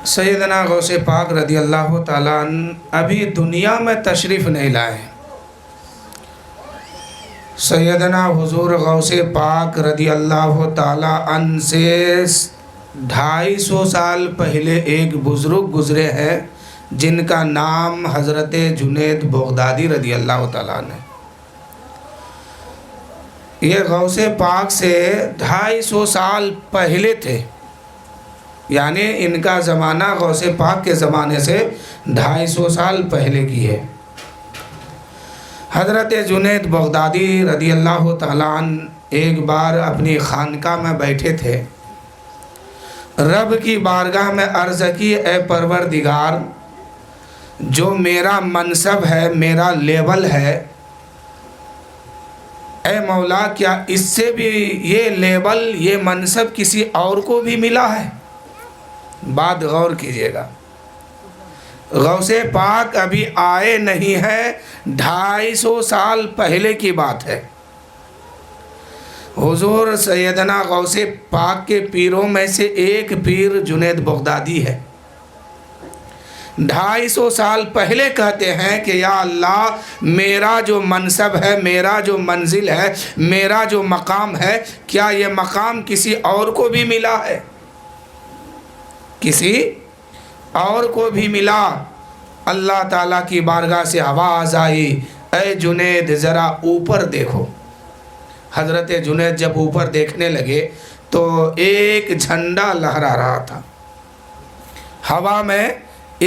سیدنا غوث پاک رضی اللہ تعالیٰ عنہ ابھی دنیا میں تشریف نہیں لائے ہیں۔ سیدنا حضور غوث پاک رضی اللہ تعالیٰ عنہ سے 250 سال پہلے ایک بزرگ گزرے ہیں جن کا نام حضرت جنید بغدادی رضی اللہ تعالیٰ عنہ ہے۔ یہ غوث پاک سے 250 سال پہلے تھے، یعنی ان کا زمانہ غوث پاک کے زمانے سے 250 سال پہلے کی ہے۔ حضرت جنید بغدادی رضی اللہ تعالیٰ عنہ ایک بار اپنی خانقاہ میں بیٹھے تھے، رب کی بارگاہ میں عرض کی، اے پروردگار، جو میرا منصب ہے، میرا لیول ہے، اے مولا، کیا اس سے بھی یہ لیول، یہ منصب کسی اور کو بھی ملا ہے؟ بات غور کیجئے گا، غوث پاک ابھی آئے نہیں ہے، 250 سال پہلے کی بات ہے۔ حضور سیدنا غوث پاک کے پیروں میں سے ایک پیر جنید بغدادی ہے۔ 250 سال پہلے کہتے ہیں کہ یا اللہ، میرا جو منصب ہے، میرا جو منزل ہے، میرا جو مقام ہے، کیا یہ مقام کسی اور کو بھی ملا ہے؟ کسی اور کو بھی ملا؟ اللہ تعالیٰ کی بارگاہ سے آواز آئی، اے جنید ذرا اوپر دیکھو۔ حضرت جنید جب اوپر دیکھنے لگے تو ایک جھنڈا لہرا رہا تھا، ہوا میں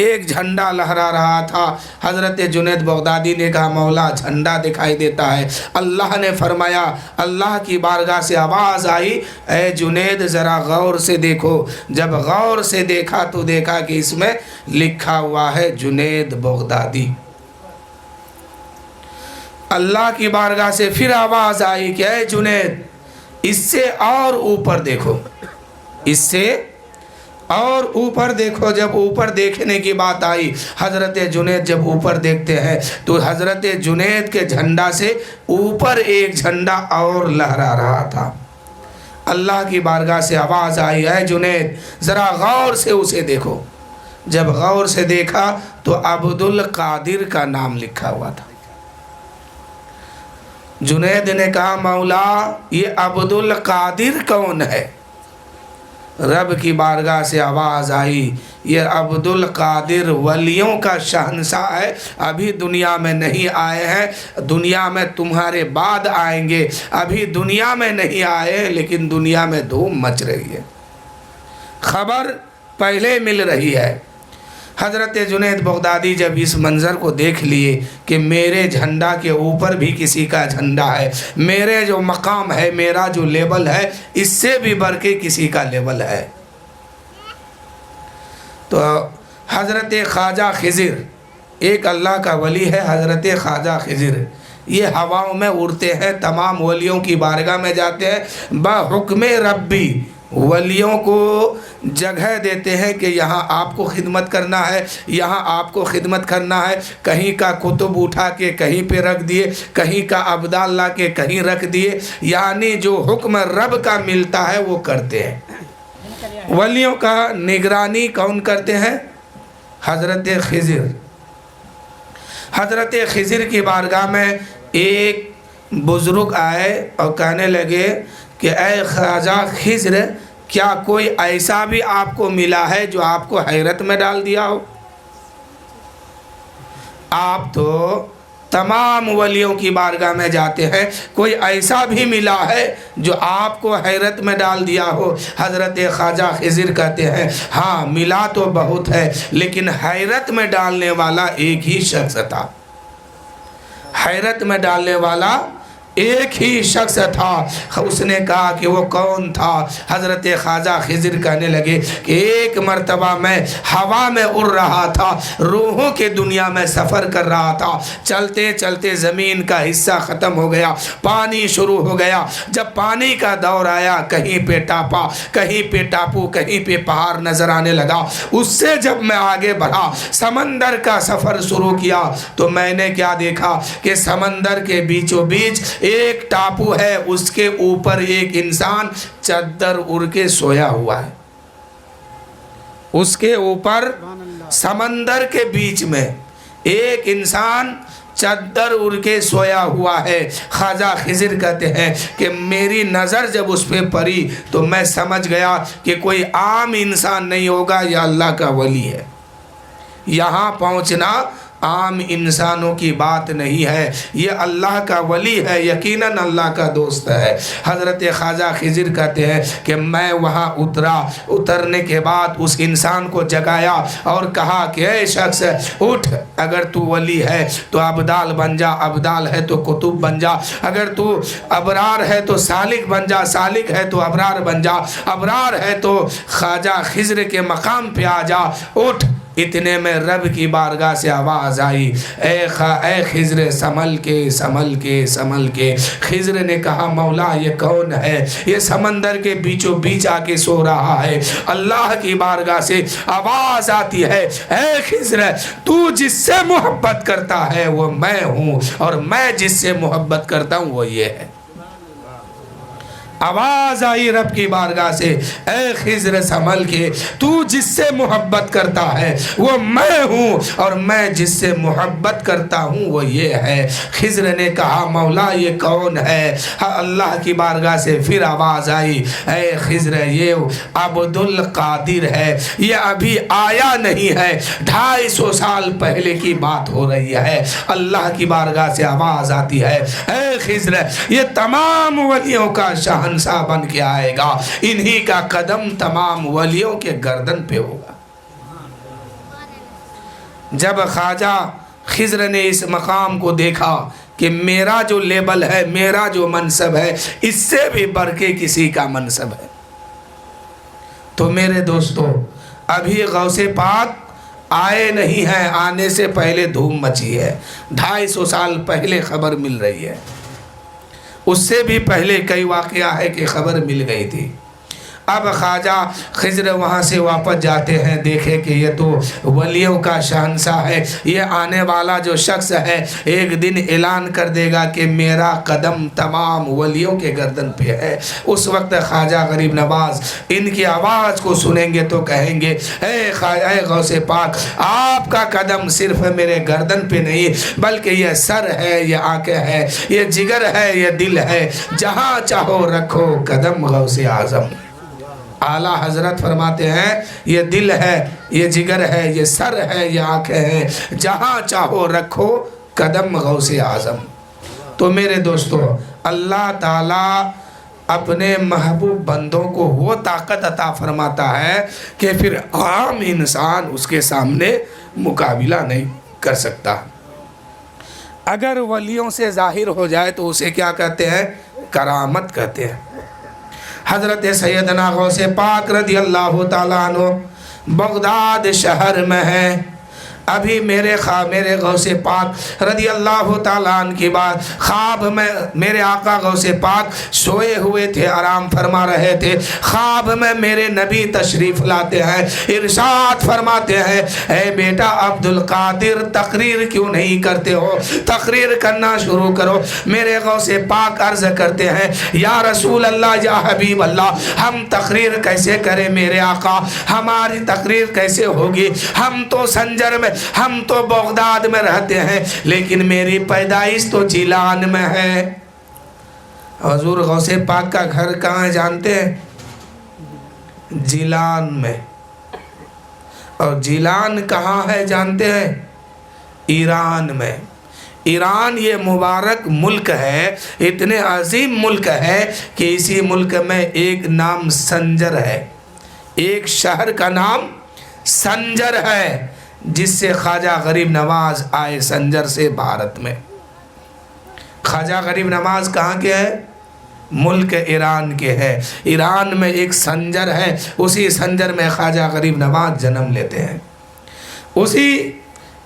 ایک جھنڈا لہرا رہا تھا۔ حضرت جنید بغدادی نے کہا، مولا جھنڈا دکھائی دیتا ہے۔ اللہ نے فرمایا، اللہ کی بارگاہ سے آواز آئی، اے جنید ذرا غور سے دیکھو۔ جب غور سے دیکھا تو دیکھا کہ اس میں لکھا ہوا ہے جنید بغدادی۔ اللہ کی بارگاہ سے پھر آواز آئی کہ اے جنید، اس سے اور اوپر دیکھو، اس سے اور اوپر دیکھو۔ جب اوپر دیکھنے کی بات آئی، حضرت جنید جب اوپر دیکھتے ہیں تو حضرت جنید کے جھنڈا سے اوپر ایک جھنڈا اور لہرا رہا تھا۔ اللہ کی بارگاہ سے آواز آئی، اے جنید ذرا غور سے اسے دیکھو۔ جب غور سے دیکھا تو عبدالقادر کا نام لکھا ہوا تھا۔ جنید نے کہا، مولا یہ عبدالقادر کون ہے؟ رب کی بارگاہ سے آواز آئی، یہ عبدالقادر ولیوں کا شہنشاہ ہے، ابھی دنیا میں نہیں آئے ہیں، دنیا میں تمہارے بعد آئیں گے۔ ابھی دنیا میں نہیں آئے لیکن دنیا میں دھوم مچ رہی ہے، خبر پہلے مل رہی ہے۔ حضرت جنید بغدادی جب اس منظر کو دیکھ لیے کہ میرے جھنڈا کے اوپر بھی کسی کا جھنڈا ہے، میرے جو مقام ہے، میرا جو لیول ہے، اس سے بھی بڑھ کے کسی کا لیول ہے، تو حضرت خواجہ خضر، ایک اللہ کا ولی ہے حضرت خواجہ خضر، یہ ہواؤں میں اڑتے ہیں، تمام ولیوں کی بارگاہ میں جاتے ہیں، بحکم ربی ولیوں کو جگہ دیتے ہیں کہ یہاں آپ کو خدمت کرنا ہے، یہاں آپ کو خدمت کرنا ہے۔ کہیں کا کتب اٹھا کے کہیں پہ رکھ دیے، کہیں کا ابدال لا کے کہیں رکھ دیے، یعنی جو حکم رب کا ملتا ہے وہ کرتے ہیں۔ ولیوں کا نگرانی کون کرتے ہیں؟ حضرت خضر۔ حضرت خضر کی بارگاہ میں ایک بزرگ آئے اور کہنے لگے کہ اے خواجہ خضر، کیا کوئی ایسا بھی آپ کو ملا ہے جو آپ کو حیرت میں ڈال دیا ہو؟ آپ تو تمام ولیوں کی بارگاہ میں جاتے ہیں، کوئی ایسا بھی ملا ہے جو آپ کو حیرت میں ڈال دیا ہو؟ حضرت خواجہ خضر کہتے ہیں، ہاں ملا تو بہت ہے، لیکن حیرت میں ڈالنے والا ایک ہی شخص تھا، حیرت میں ڈالنے والا ایک ہی شخص تھا۔ اس نے کہا کہ وہ کون تھا؟ حضرت خواجہ خضر کہنے لگے کہ ایک مرتبہ میں ہوا میں اڑ رہا تھا، روحوں کے دنیا میں سفر کر رہا تھا، چلتے چلتے زمین کا حصہ ختم ہو گیا، پانی شروع ہو گیا۔ جب پانی کا دور آیا، کہیں پہ ٹاپا، کہیں پہ ٹاپو، کہیں پہ پہاڑ نظر آنے لگا۔ اس سے جب میں آگے بڑھا، سمندر کا سفر شروع کیا، تو میں نے کیا دیکھا کہ سمندر کے بیچوں بیچ ایک ٹاپو ہے، اس کے اوپر ایک انسان چادر اڑ کے سویا ہوا ہے۔ اس کے اوپر سمندر کے بیچ میں ایک انسان چادر اڑ کے سویا ہوا ہے۔ خواجہ خضر کہتے ہیں کہ میری نظر جب اس پہ پڑی تو میں سمجھ گیا کہ کوئی عام انسان نہیں ہوگا، یہ اللہ کا ولی ہے۔ یہاں پہنچنا عام انسانوں کی بات نہیں ہے، یہ اللہ کا ولی ہے، یقیناً اللہ کا دوست ہے۔ حضرت خواجہ خضر کہتے ہیں کہ میں وہاں اترا، اترنے کے بعد اس انسان کو جگایا اور کہا کہ اے شخص اٹھ، اگر تو ولی ہے تو ابدال بن جا، ابدال ہے تو قطب بن جا، اگر تو ابرار ہے تو سالک بن جا، سالک ہے تو ابرار بن جا، ابرار ہے تو خواجہ خضر کے مقام پہ آ جا، اٹھ۔ اتنے میں رب کی بارگاہ سے آواز آئی، اے خضر سنبھل کے سنبھل کے سنبھل کے۔ خضر نے کہا مولا یہ کون ہے؟ یہ سمندر کے بیچوں بیچ آ کے سو رہا ہے۔ اللہ کی بارگاہ سے آواز آتی ہے، اے خضر تو جس سے محبت کرتا ہے وہ میں ہوں، اور میں جس سے محبت کرتا ہوں وہ یہ ہے۔ آواز آئی رب کی بارگاہ سے، اے خضر سنبھل کے، تو جس سے محبت کرتا ہے وہ میں ہوں، اور میں جس سے محبت کرتا ہوں وہ یہ ہے۔ خضر نے کہا مولا یہ کون ہے؟ اللہ کی بارگاہ سے پھر آواز آئی، اے خضر یہ عبد القادر ہے، یہ ابھی آیا نہیں ہے، 250 سال پہلے کی بات ہو رہی ہے۔ اللہ کی بارگاہ سے آواز آتی ہے، اے خضر یہ تمام ولیوں کا شہنشاہ بن کے آئے گا، انہی کا قدم تمام ولیوں کے گردن پہ ہوگا۔ جب خواجہ خضر نے اس مقام کو دیکھا کہ میرا جو لیبل ہے، میرا جو منصب ہے، اس سے بھی بڑھ کے کسی کا منصب ہے، تو میرے دوستو ابھی غوث پاک آئے نہیں ہیں، آنے سے پہلے دھوم مچی ہے، 250 سال پہلے خبر مل رہی ہے، اس سے بھی پہلے کئی واقعہ ہے کہ خبر مل گئی تھی۔ اب خواجہ خضر وہاں سے واپس جاتے ہیں، دیکھے کہ یہ تو ولیوں کا شہنشاہ ہے، یہ آنے والا جو شخص ہے ایک دن اعلان کر دے گا کہ میرا قدم تمام ولیوں کے گردن پہ ہے۔ اس وقت خواجہ غریب نواز ان کی آواز کو سنیں گے تو کہیں گے، اے غوث پاک آپ کا قدم صرف میرے گردن پہ نہیں بلکہ یہ سر ہے، یہ آنکھیں ہے، یہ جگر ہے، یہ دل ہے، جہاں چاہو رکھو قدم غوث اعظم۔ اعلیٰ حضرت فرماتے ہیں یہ دل ہے، یہ جگر ہے، یہ سر ہے، یہ آنکھیں ہیں، جہاں چاہو رکھو قدم غوث اعظم۔ تو میرے دوستو اللہ تعالیٰ اپنے محبوب بندوں کو وہ طاقت عطا فرماتا ہے کہ پھر عام انسان اس کے سامنے مقابلہ نہیں کر سکتا۔ اگر ولیوں سے ظاہر ہو جائے تو اسے کیا کہتے ہیں؟ کرامت کہتے ہیں۔ حضرت سیدنا غوث پاک رضی اللہ تعالیٰ عنہ بغداد شہر میں ہیں، ابھی میرے غوث پاک رضی اللہ تعالیٰ عنہ کی بات، خواب میں میرے آقا غوث پاک سوئے ہوئے تھے، آرام فرما رہے تھے، خواب میں میرے نبی تشریف لاتے ہیں، ارشاد فرماتے ہیں، اے بیٹا عبد القادر تقریر کیوں نہیں کرتے ہو؟ تقریر کرنا شروع کرو۔ میرے غوث پاک عرض کرتے ہیں، یا رسول اللہ، یا حبیب اللہ، ہم تقریر کیسے کریں میرے آقا؟ ہماری تقریر کیسے ہوگی؟ ہم تو سنجر میں، ہم تو بغداد میں رہتے ہیں، لیکن میری پیدائش تو جیلان میں ہے۔ حضور غوث پاک کا گھر کہاں ہے جانتے ہیں؟ جیلان میں۔ اور جیلان کہاں ہے جانتے ہیں؟ ایران میں۔ ایران یہ مبارک ملک ہے، اتنے عظیم ملک ہے کہ اسی ملک میں ایک نام سنجر ہے، ایک شہر کا نام سنجر ہے، جس سے خواجہ غریب نواز آئے سنجر سے بھارت میں۔ خواجہ غریب نواز کہاں کے ہے؟ ملک ایران کے ہے۔ ایران میں ایک سنجر ہے، اسی سنجر میں خواجہ غریب نواز جنم لیتے ہیں۔ اسی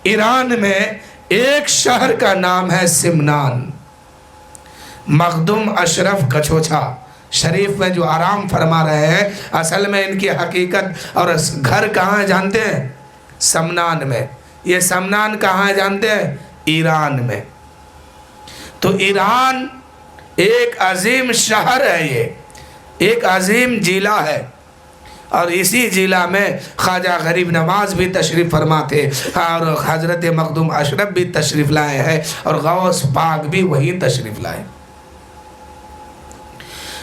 ایران میں ایک شہر کا نام ہے سمنان۔ مخدوم اشرف کچھوچھا شریف میں جو آرام فرما رہے ہیں، اصل میں ان کی حقیقت اور گھر کہاں ہے جانتے ہیں؟ سمنان میں۔ یہ سمنان کہاں ہے جانتے ہیں؟ ایران میں۔ تو ایران ایک عظیم شہر ہے، یہ ایک عظیم ضلع ہے، اور اسی ضلع میں خواجہ غریب نواز بھی تشریف فرما تھے اور حضرت مخدوم اشرف بھی تشریف لائے ہیں اور غوث پاک بھی وہی تشریف لائے۔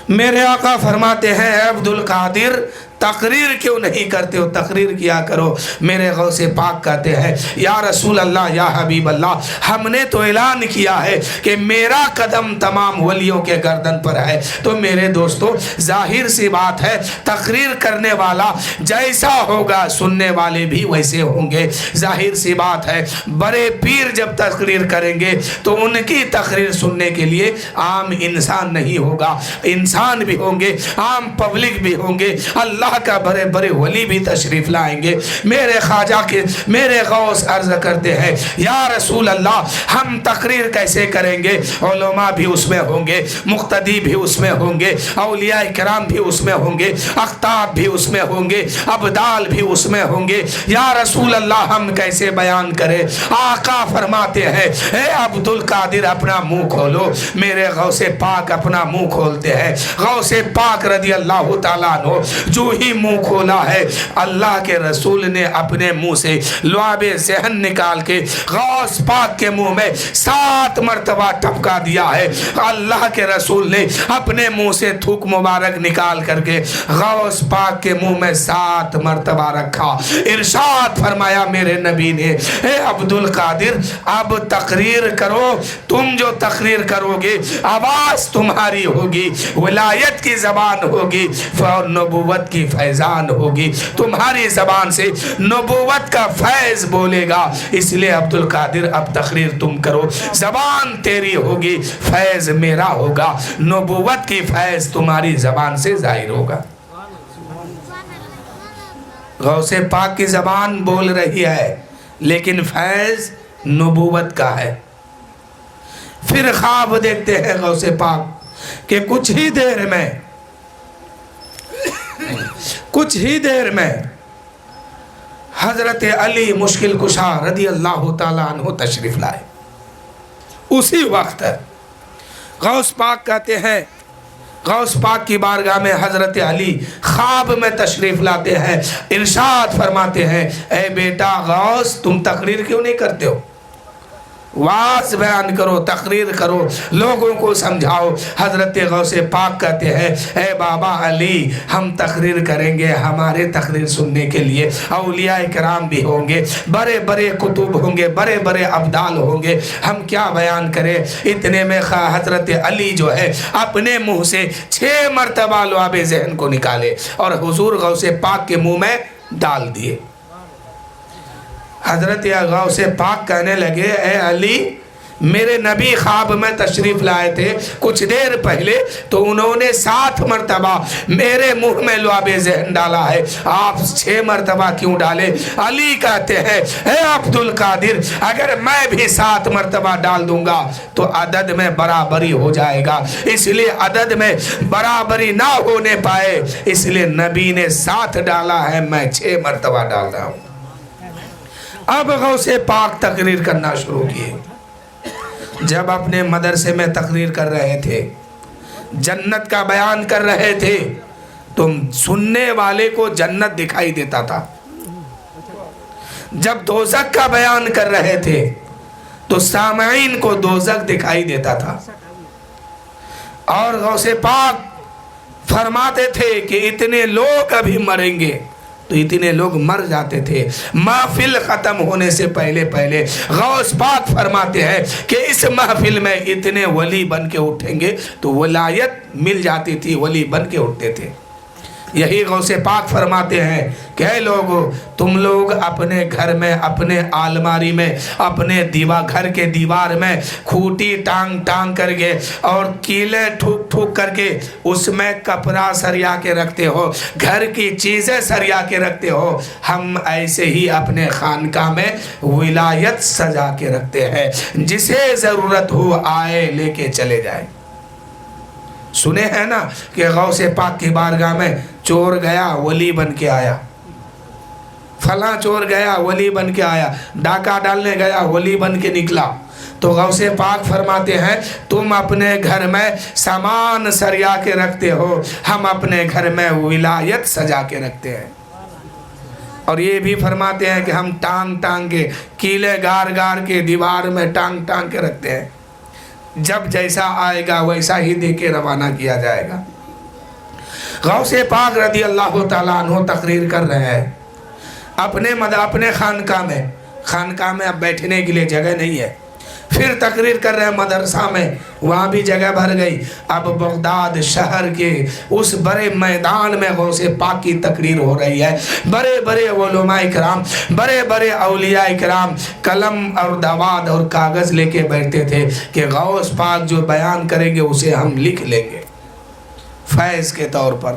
میرے آقا فرماتے ہیں اے عبد القادر تقریر کیوں نہیں کرتے ہو؟ تقریر کیا کرو۔ میرے غوث پاک کہتے ہیں یا رسول اللہ یا حبیب اللہ، ہم نے تو اعلان کیا ہے کہ میرا قدم تمام ولیوں کے گردن پر ہے، تو میرے دوستو ظاہر سی بات ہے تقریر کرنے والا جیسا ہوگا سننے والے بھی ویسے ہوں گے۔ ظاہر سی بات ہے بڑے پیر جب تقریر کریں گے تو ان کی تقریر سننے کے لیے عام انسان نہیں ہوگا، انسان بھی ہوں گے، عام پبلک بھی ہوں گے، اللہ کا بڑے بڑے ولی بھی تشریف لائیں گے۔ میرے خواجہ کے میرے غوث عرض کرتے ہیں یا رسول اللہ ہم تقریر کیسے کریں گے؟ علماء بھی اس میں ہوں گے، مقتدی بھی اس میں ہوں گے، اولیاء کرام بھی اس میں ہوں گے، اقطاب بھی اس میں ہوں گے، ابدال بھی اس میں ہوں گے، یا رسول اللہ ہم کیسے بیان کریں؟ آقا فرماتے ہیں اے عبد القادر اپنا منہ کھولو۔ میرے غوث پاک اپنا منہ کھولتے ہیں۔ غوث پاک رضی اللہ تعالیٰ عنہ جو ہی منہ کھولا ہے اللہ کے رسول نے اپنے منہ سے لعاب ذہن نکال کے غوث پاک کے منہ میں 7 مرتبہ ٹپکا دیا ہے۔ اللہ کے رسول نے اپنے منہ سے تھوک مبارک نکال کر کے غوث پاک کے منہ میں 7 مرتبہ رکھا۔ ارشاد فرمایا میرے نبی نے اے عبد القادر اب تقریر کرو، تم جو تقریر کرو گے آواز تمہاری ہوگی، ولایت کی زبان ہوگی اور نبوت کی فیضان ہوگی، تمہاری زبان سے نبوت کا فیض بولے گا۔ اس لیے عبد القادر اب تقریر تم کرو، زبان تیری ہوگی، فیض میرا ہوگا، نبوت کی فیض تمہاری زبان سے ظاہر ہوگا۔ غوث پاک کی زبان بول رہی ہے لیکن فیض نبوت کا ہے۔ پھر خواب دیکھتے ہیں غوث پاک کہ کچھ ہی دیر میں حضرت علی مشکل کشا رضی اللہ تعالیٰ عنہ تشریف لائے۔ اسی وقت غوث پاک کہتے ہیں غوث پاک کی بارگاہ میں حضرت علی خواب میں تشریف لاتے ہیں، ارشاد فرماتے ہیں اے بیٹا غوث تم تقریر کیوں نہیں کرتے ہو؟ واعظ بیان کرو، تقریر کرو، لوگوں کو سمجھاؤ۔ حضرت غوث پاک کہتے ہیں اے بابا علی ہم تقریر کریں گے، ہمارے تقریر سننے کے لیے اولیاء کرام بھی ہوں گے، بڑے بڑے کتب ہوں گے، بڑے بڑے ابدال ہوں گے، ہم کیا بیان کریں؟ اتنے میں حضرت علی جو ہے اپنے منہ سے 6 مرتبہ لعاب ذہن کو نکالے اور حضور غوث پاک کے منہ میں ڈال دیے۔ حضرت غوث پاک کہنے لگے اے علی میرے نبی خواب میں تشریف لائے تھے کچھ دیر پہلے، تو انہوں نے 7 مرتبہ میرے منہ میں لعاب ذہن ڈالا ہے، آپ 6 مرتبہ کیوں ڈالے؟ علی کہتے ہیں اے عبد القادر اگر میں بھی 7 مرتبہ ڈال دوں گا تو عدد میں برابری ہو جائے گا، اس لیے عدد میں برابری نہ ہونے پائے اس لیے نبی نے 7 ڈالا ہے، میں 6 مرتبہ ڈال رہا ہوں۔ اب غوث پاک تقریر کرنا شروع کیے۔ جب اپنے مدرسے میں تقریر کر رہے تھے، جنت کا بیان کر رہے تھے، تو سننے والے کو جنت دکھائی دیتا تھا۔ جب دوزخ کا بیان کر رہے تھے تو سامعین کو دوزخ دکھائی دیتا تھا۔ اور غوث پاک فرماتے تھے کہ اتنے لوگ ابھی مریں گے، تو اتنے لوگ مر جاتے تھے۔ محفل ختم ہونے سے پہلے غوث پاک فرماتے ہیں کہ اس محفل میں اتنے ولی بن کے اٹھیں گے، تو ولایت مل جاتی تھی، ولی بن کے اٹھتے تھے۔ یہی غوث پاک فرماتے ہیں کہ اے لوگو تم لوگ اپنے گھر میں، اپنے آلماری میں، اپنے گھر کے دیوار میں کھوٹی ٹانگ کر کے اور کیلے ٹھوک کر کے اس میں کپڑا سریا کے رکھتے ہو، گھر کی چیزیں سریا کے رکھتے ہو، ہم ایسے ہی اپنے خانقاہ میں ولایت سجا کے رکھتے ہیں، جسے ضرورت ہو آئے لے کے چلے جائے۔ سنے ہیں نا کہ غوث پاک کی بارگاہ میں چور گیا ولی بن کے آیا، فلاں چور گیا ولی بن کے آیا، ڈاکہ ڈالنے گیا ولی بن کے نکلا۔ تو غوث پاک فرماتے ہیں تم اپنے گھر میں سامان سریا کے رکھتے ہو، ہم اپنے گھر میں ولایت سجا کے رکھتے ہیں۔ اور یہ بھی فرماتے ہیں کہ ہم ٹانگ ٹانگ کے، کیلے گار گار کے، دیوار میں ٹانگ ٹانگ کے رکھتے ہیں، جب جیسا آئے گا ویسا ہی دے کے روانہ کیا جائے گا۔ غوث پاک رضی اللہ تعالیٰ عنہ تقریر کر رہے ہیں اپنے خانقاہ میں اب بیٹھنے کے لیے جگہ نہیں ہے، پھر تقریر کر رہے ہیں مدرسہ میں، وہاں بھی جگہ بھر گئی۔ اب بغداد شہر کے اس بڑے میدان میں غوث پاک کی تقریر ہو رہی ہے، بڑے بڑے علماء کرام، بڑے بڑے اولیاء کرام قلم اور دوات اور کاغذ لے کے بیٹھتے تھے کہ غوث پاک جو بیان کریں گے اسے ہم لکھ لیں گے فیض کے طور پر۔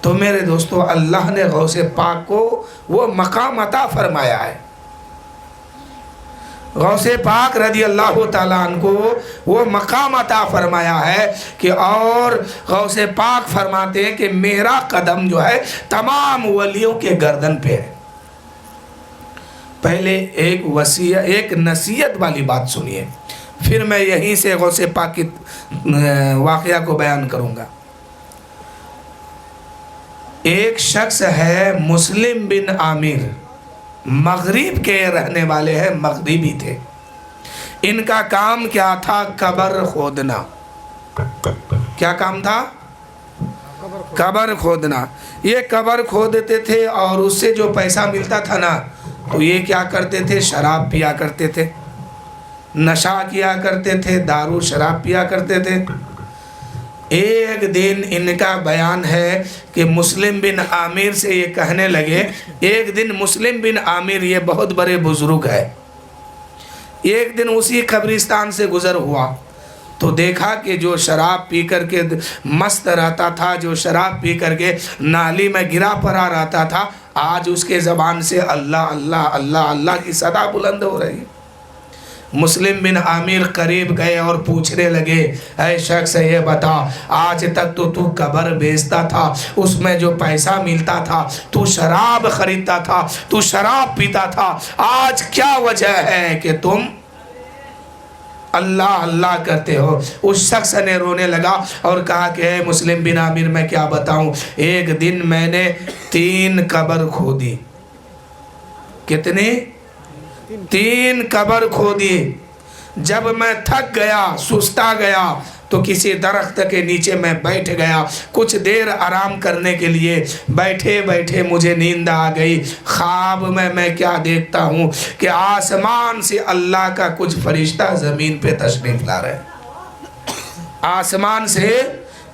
تو میرے دوستو، اللہ نے غوث پاک کو وہ مقام عطا فرمایا ہے، غوث پاک رضی اللہ تعالیٰ عنہ کو وہ مقام عطا فرمایا ہے کہ، اور غوث پاک فرماتے ہیں کہ میرا قدم جو ہے تمام ولیوں کے گردن پہ ہے۔ پہلے ایک نصیحت والی بات سنیے، پھر میں یہیں سے غوث پاک کی واقعہ کو بیان کروں گا۔ ایک شخص ہے مسلم بن عامر، مغرب کے رہنے والے ہیں، مغربی تھے۔ ان کا کام کیا تھا؟ قبر کھودنا۔ کیا کام تھا؟ قبر کھودنا۔ یہ قبر کھودتے تھے اور اس سے جو پیسہ ملتا تھا نا، تو یہ کیا کرتے تھے؟ شراب پیا کرتے تھے، نشہ کیا کرتے تھے، دارو شراب پیا کرتے تھے۔ ایک دن ان کا بیان ہے کہ مسلم بن عامر سے یہ کہنے لگے، ایک دن مسلم بن عامر یہ بہت بڑے بزرگ ہے، ایک دن اسی قبرستان سے گزر ہوا تو دیکھا کہ جو شراب پی کر کے مست رہتا تھا، جو شراب پی کر کے نالی میں گرا پڑا رہتا تھا، آج اس کے زبان سے اللہ اللہ اللہ اللہ کی صدا بلند ہو رہی ہے۔ مسلم بن عامر قریب گئے اور پوچھنے لگے، اے شخص یہ بتا، آج تک تو قبر بیچتا تھا، اس میں جو پیسہ ملتا تھا، تو شراب خریدتا تھا، تو شراب پیتا تھا، آج کیا وجہ ہے کہ تم اللہ اللہ کرتے ہو؟ اس شخص نے رونے لگا اور کہا کہ اے مسلم بن عامر میں کیا بتاؤں، ایک دن میں نے 3 قبر کھودی۔ کتنی؟ 3 قبر کھودی۔ جب میں تھک گیا، سستا گیا، تو کسی درخت کے نیچے میں بیٹھ گیا، کچھ دیر آرام کرنے کے لیے بیٹھے بیٹھے مجھے نیند آ گئی۔ خواب میں کیا دیکھتا ہوں کہ آسمان سے اللہ کا کچھ فرشتہ زمین پہ تشریف لا رہے ہیں، آسمان سے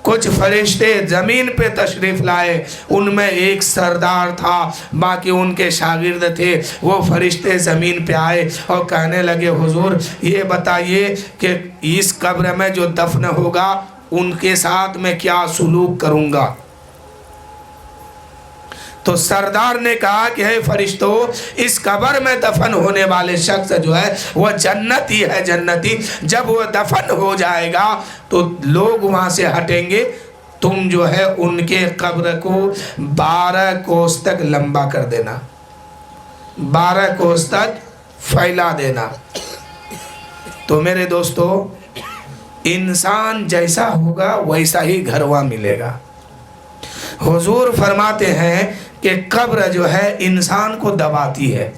کچھ فرشتے زمین پہ تشریف لائے، ان میں ایک سردار تھا، باقی ان کے شاگرد تھے۔ وہ فرشتے زمین پہ آئے اور کہنے لگے، حضور یہ بتائیے کہ اس قبر میں جو دفن ہوگا ان کے ساتھ میں کیا سلوک کروں گا؟ تو سردار نے کہا کہ اے فرشتوں، اس قبر میں دفن ہونے والے شخص جو ہے وہ جنتی ہے، جنتی۔ جب وہ دفن ہو جائے گا تو لوگ وہاں سے ہٹیں گے، تم جو ہے ان کے قبر کو 12 کوس تک لمبا کر دینا، 12 کوس تک پھیلا دینا۔ تو میرے دوستو، انسان جیسا ہوگا ویسا ہی گھر وہاں ملے گا۔ حضور فرماتے ہیں کہ قبر جو ہے انسان کو دباتی ہے۔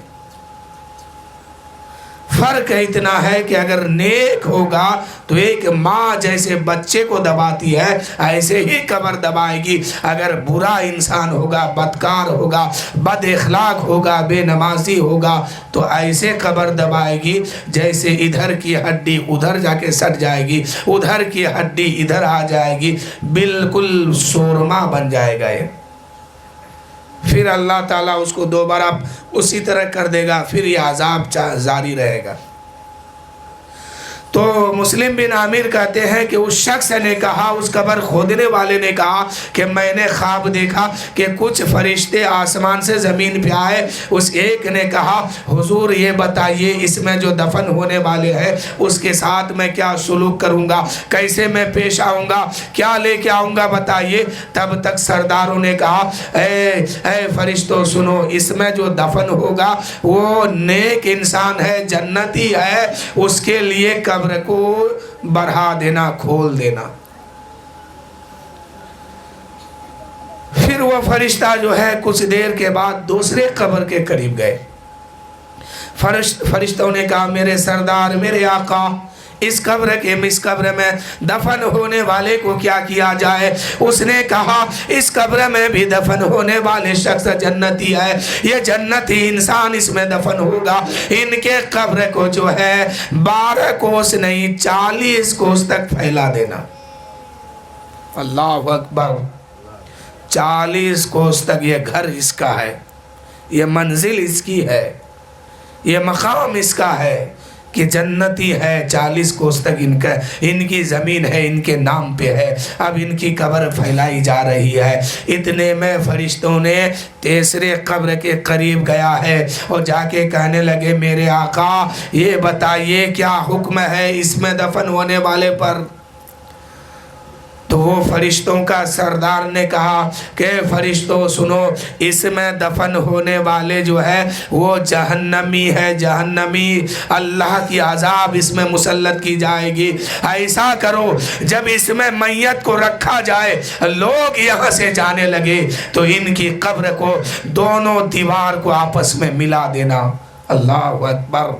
فرق اتنا ہے کہ اگر نیک ہوگا تو ایک ماں جیسے بچے کو دباتی ہے، ایسے ہی قبر دبائے گی۔ اگر برا انسان ہوگا، بدکار ہوگا، بد اخلاق ہوگا، بے نمازی ہوگا، تو ایسے قبر دبائے گی جیسے ادھر کی ہڈی ادھر جا کے سٹ جائے گی، ادھر کی ہڈی ادھر آ جائے گی، بالکل سورما بن جائے گا۔ پھر اللہ تعالیٰ اس کو دوبارہ اسی طرح کر دے گا، پھر یہ عذاب جاری رہے گا۔ تو مسلم بن عامر کہتے ہیں کہ اس شخص نے کہا، اس قبر کھودنے والے نے کہا کہ میں نے خواب دیکھا کہ کچھ فرشتے آسمان سے زمین پہ آئے۔ اس ایک نے کہا حضور یہ بتائیے اس میں جو دفن ہونے والے ہیں اس کے ساتھ میں کیا سلوک کروں گا، کیسے میں پیش آؤں گا، کیا لے کے آؤں گا بتائیے۔ تب تک سرداروں نے کہا اے فرشتوں سنو، اس میں جو دفن ہوگا وہ نیک انسان ہے، جنتی ہے، اس کے لیے قبر کو بڑھا دینا، کھول دینا۔ پھر وہ فرشتہ جو ہے کچھ دیر کے بعد دوسرے قبر کے قریب گئے۔ فرشتوں نے کہا میرے سردار، میرے آقا، اس قبر میں دفن ہونے والے کو کیا کیا جائے؟ اس نے کہا اس قبر میں بھی دفن ہونے والے شخص جنتی ہے، یہ جنتی انسان اس میں دفن ہوگا، ان کے قبر کو جو ہے 12 کوس نہیں 40 کوس تک پھیلا دینا۔ اللہ اکبر! 40 کوس تک یہ گھر اس کا ہے، یہ منزل اس کی ہے، یہ مقام اس کا ہے کہ جنتی ہے، 40 کوس تک ان کی زمین ہے، ان کے نام پہ ہے۔ اب ان کی قبر پھیلائی جا رہی ہے۔ اتنے میں فرشتوں نے تیسرے قبر کے قریب گیا ہے اور جا کے کہنے لگے میرے آقا یہ بتائیے کیا حکم ہے اس میں دفن ہونے والے پر؟ تو وہ فرشتوں کا سردار نے کہا کہ فرشتوں سنو، اس میں دفن ہونے والے جو ہے وہ جہنمی ہے، جہنمی، اللہ کی عذاب اس میں مسلط کی جائے گی۔ ایسا کرو جب اس میں میت کو رکھا جائے لوگ یہاں سے جانے لگے تو ان کی قبر کو دونوں دیوار کو آپس میں ملا دینا۔ اللہ اکبر!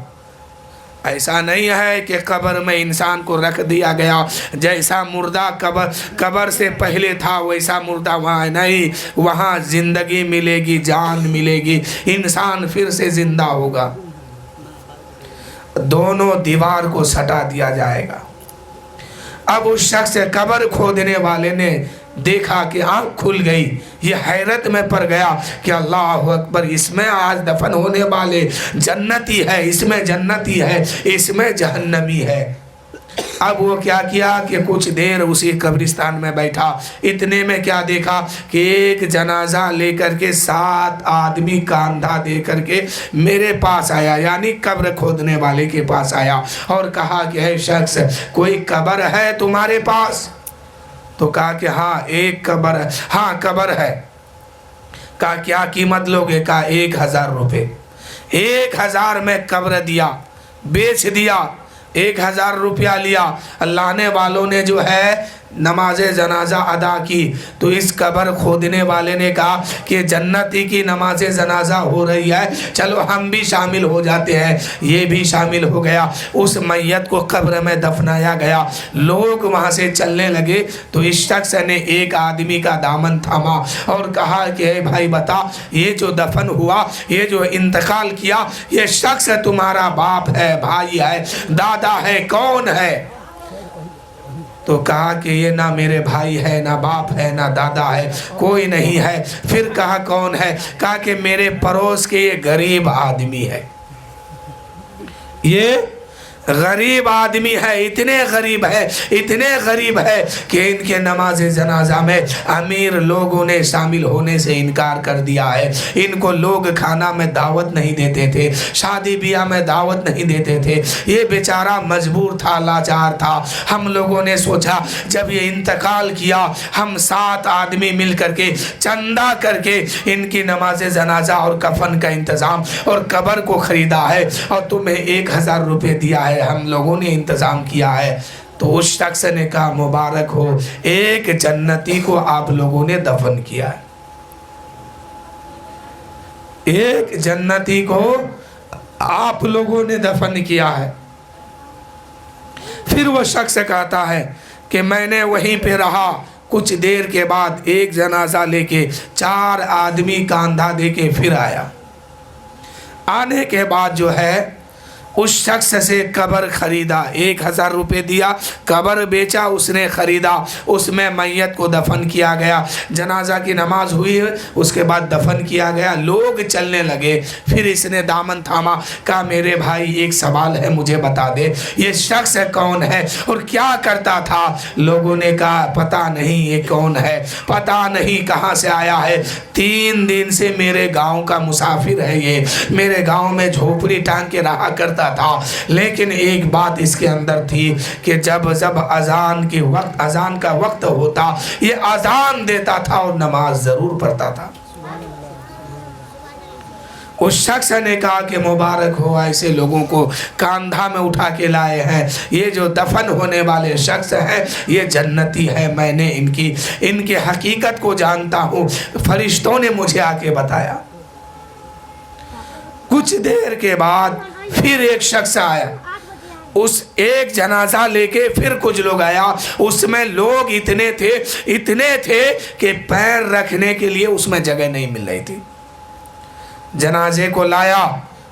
ایسا نہیں ہے کہ قبر میں انسان کو رکھ دیا گیا، جیسا مردہ قبر سے پہلے تھا ویسا مردہ وہاں نہیں، وہاں زندگی ملے گی، جان ملے گی، انسان پھر سے زندہ ہوگا۔ دونوں دیوار کو سٹا دیا جائے گا۔ اب اس شخص قبر کھودنے والے نے دیکھا کہ آنکھ کھل گئی، یہ حیرت میں پڑ گیا کہ اللہ اکبر، اس میں آج دفن ہونے والے جنتی ہے، اس میں جنتی ہے، اس میں جہنمی ہے۔ اب وہ کیا کیا کہ کچھ دیر اسی قبرستان میں بیٹھا۔ اتنے میں کیا دیکھا کہ ایک جنازہ لے کر کے 7 آدمی کاندھا دے کر کے میرے پاس آیا، یعنی قبر کھودنے والے کے پاس آیا اور کہا کہ اے شخص کوئی قبر ہے تمہارے پاس؟ تو کہا کہ ہاں ایک قبر ہے، ہاں قبر ہے۔ کہا کیا قیمت لوگے؟ کہا 1000 روپے۔ 1000 میں قبر دیا، بیچ دیا، 1000 روپیہ لیا۔ لانے والوں نے جو ہے نماز جنازہ ادا کی تو اس قبر کھودنے والے نے کہا کہ جنتی کی نماز جنازہ ہو رہی ہے، چلو ہم بھی شامل ہو جاتے ہیں۔ یہ بھی شامل ہو گیا، اس میت کو قبر میں دفنایا گیا۔ لوگ وہاں سے چلنے لگے تو اس شخص نے ایک آدمی کا دامن تھاما اور کہا کہ اے بھائی بتا، یہ جو دفن ہوا، یہ جو انتقال کیا، یہ شخص تمہارا باپ ہے، بھائی ہے، دادا ہے، کون ہے؟ تو کہا کہ یہ نہ میرے بھائی ہے، نہ باپ ہے، نہ دادا ہے، کوئی نہیں ہے۔ پھر کہا کون ہے؟ کہا کہ میرے پڑوس کے یہ غریب آدمی ہے، یہ غریب آدمی ہے، اتنے غریب ہے، اتنے غریب ہے کہ ان کے نماز جنازہ میں امیر لوگوں نے شامل ہونے سے انکار کر دیا ہے۔ ان کو لوگ کھانا میں دعوت نہیں دیتے تھے، شادی بیاہ میں دعوت نہیں دیتے تھے، یہ بیچارہ مجبور تھا، لاچار تھا۔ ہم لوگوں نے سوچا جب یہ انتقال کیا ہم 7 آدمی مل کر کے چندہ کر کے ان کی نماز جنازہ اور کفن کا انتظام اور قبر کو خریدا ہے اور تمہیں 1000 روپے دیا ہے، ہم لوگوں نے انتظام کیا ہے۔ تو اس شخص نے کہا مبارک ہو، ایک جنتی کو آپ لوگوں نے دفن کیا ہے، ایک جنتی کو آپ لوگوں نے دفن کیا ہے۔ پھر وہ شخص کہتا ہے کہ میں نے وہیں پہ رہا، کچھ دیر کے بعد ایک جنازہ لے کے 4 آدمی کاندھا دے کے پھر آیا۔ آنے کے بعد جو ہے اس شخص سے قبر خریدا، 1000 روپے دیا، قبر بیچا، اس نے خریدا، اس میں میت کو دفن کیا گیا، جنازہ کی نماز ہوئی، اس کے بعد دفن کیا گیا، لوگ چلنے لگے، پھر اس نے دامن تھاما، کہا میرے بھائی ایک سوال ہے مجھے بتا دے، یہ شخص کون ہے اور کیا کرتا تھا؟ لوگوں نے کہا پتہ نہیں یہ کون ہے، پتہ نہیں کہاں سے آیا ہے، 3 دن سے میرے گاؤں کا مسافر ہے، یہ میرے گاؤں میں جھوپڑی ٹانگ کے رہا کرتا تھا، لیکن ایک بات اس کے اندر تھی کہ جب اذان کا وقت ہوتا یہ اذان دیتا تھا اور نماز ضرور پڑھتا تھا۔ اس شخص نے کہا کہ مبارک ہو، ایسے لوگوں کو کاندھا میں اٹھا کے لائے ہیں، یہ جو دفن ہونے والے شخص ہیں یہ جنتی ہے، میں نے ان کی حقیقت کو جانتا ہوں، فرشتوں نے مجھے آ کے بتایا۔ کچھ دیر کے بعد پھر ایک شخص آیا، اس ایک جنازہ لے کے پھر کچھ لوگ آیا، اس میں لوگ اتنے تھے کہ پیر رکھنے کے لیے اس میں جگہ نہیں مل رہی تھی۔ جنازے کو لایا،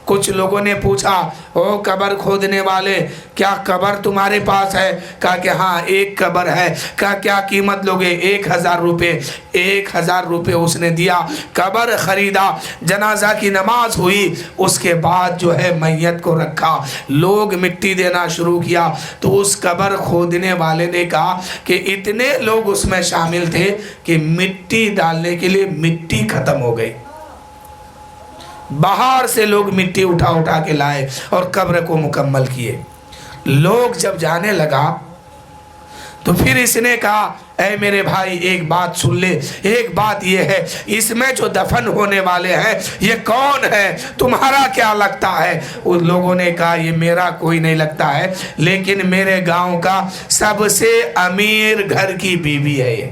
کچھ لوگوں نے پوچھا او قبر کھودنے والے کیا قبر تمہارے پاس ہے؟ کہا کہ ہاں ایک قبر ہے۔ کہا کیا قیمت لوگے؟ 1000 روپے۔ 1000 روپے اس نے دیا، قبر خریدا، جنازہ کی نماز ہوئی، اس کے بعد جو ہے میت کو رکھا، لوگ مٹی دینا شروع کیا، تو اس قبر کھودنے والے نے کہا کہ اتنے لوگ اس میں شامل تھے کہ مٹی ڈالنے کے لیے مٹی ختم ہو گئی، باہر سے لوگ مٹی اٹھا کے لائے اور قبر کو مکمل کیے۔ لوگ جب جانے لگا تو پھر اس نے کہا اے میرے بھائی ایک بات سن لے، ایک بات یہ ہے اس میں جو دفن ہونے والے ہیں یہ کون ہے؟ تمہارا کیا لگتا ہے؟ ان لوگوں نے کہا یہ میرا کوئی نہیں لگتا ہے، لیکن میرے گاؤں کا سب سے امیر گھر کی بیوی ہے، یہ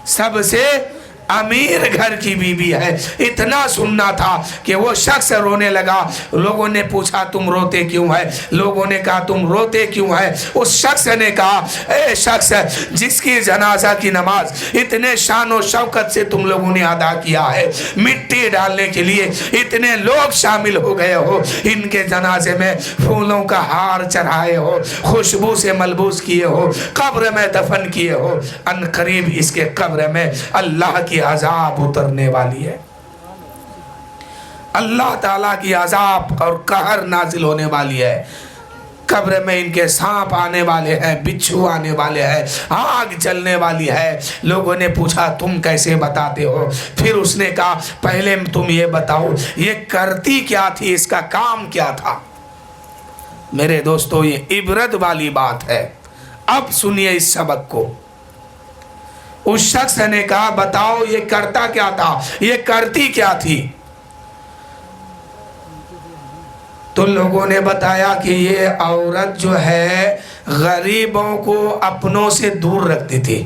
سب سے امیر گھر کی بیوی ہے۔ اتنا سننا تھا کہ وہ شخص رونے لگا۔ لوگوں نے پوچھا تم روتے کیوں ہے؟ لوگوں نے کہا تم روتے کیوں ہے؟ اس شخص نے کہا اے شخص جس کی جنازہ کی نماز اتنے شان و شوکت سے تم لوگوں نے ادا کیا ہے، مٹی ڈالنے کے لیے اتنے لوگ شامل ہو گئے ہو، ان کے جنازے میں پھولوں کا ہار چڑھائے ہو، خوشبو سے ملبوس کیے ہو، قبر میں دفن کیے ہو، ان قریب اس کے قبر میں اللہ کی عذاب اترنے والی ہے، اللہ تعالیٰ کی عذاب اور قہر نازل ہونے والی ہے، قبر میں ان کے سانپ آنے والے ہیں، بچھو آنے والے ہیں، آگ جلنے والی ہے۔ لوگوں نے پوچھا تم کیسے بتاتے ہو؟ پھر اس نے کہا پہلے تم یہ بتاؤ یہ کرتی کیا تھی، اس کا کام کیا تھا؟ میرے دوستو یہ عبرت والی بات ہے، اب سنیے اس سبق کو۔ اس شخص نے کہا بتاؤ یہ کرتا کیا تھا، یہ کرتی کیا تھی؟ تو لوگوں نے بتایا کہ یہ عورت جو ہے غریبوں کو اپنوں سے دور رکھتی تھی،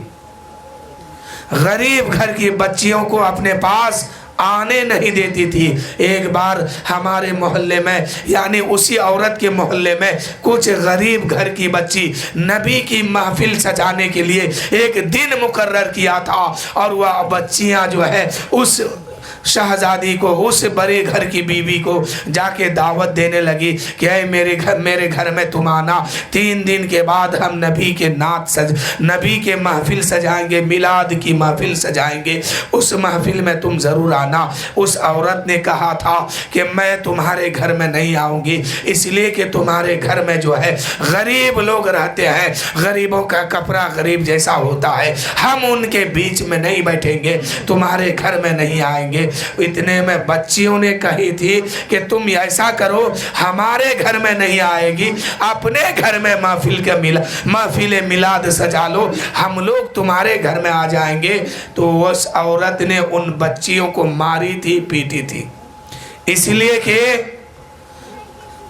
غریب گھر کی بچیوں کو اپنے پاس آنے نہیں دیتی تھی۔ ایک بار ہمارے محلے میں یعنی اسی عورت کے محلے میں کچھ غریب گھر کی بچی نبی کی محفل سجانے کے لیے ایک دن مقرر کیا تھا، اور وہ بچیاں جو ہے اس شہزادی کو، اس بڑے گھر کی بیوی کو جا کے دعوت دینے لگی کہ اے میرے گھر میں تم آنا، 3 دن کے بعد ہم نبی کے محفل سجائیں گے، میلاد کی محفل سجائیں گے، اس محفل میں تم ضرور آنا۔ اس عورت نے کہا تھا کہ میں تمہارے گھر میں نہیں آؤں گی، اس لیے کہ تمہارے گھر میں جو ہے غریب لوگ رہتے ہیں، غریبوں کا کپڑا غریب جیسا ہوتا ہے، ہم ان کے بیچ میں نہیں بیٹھیں گے، تمہارے گھر میں نہیں آئیں گے۔ اتنے میں بچیوں نے کہی تھی کہ تم ایسا کرو ہمارے گھر میں نہیں آئے گی، اپنے گھر میں محفل میلاد سجا لو، ہم لوگ تمہارے گھر میں آ جائیں گے۔ تو اس عورت نے ان بچیوں کو ماری تھی، پیٹی تھی، اس لیے کہ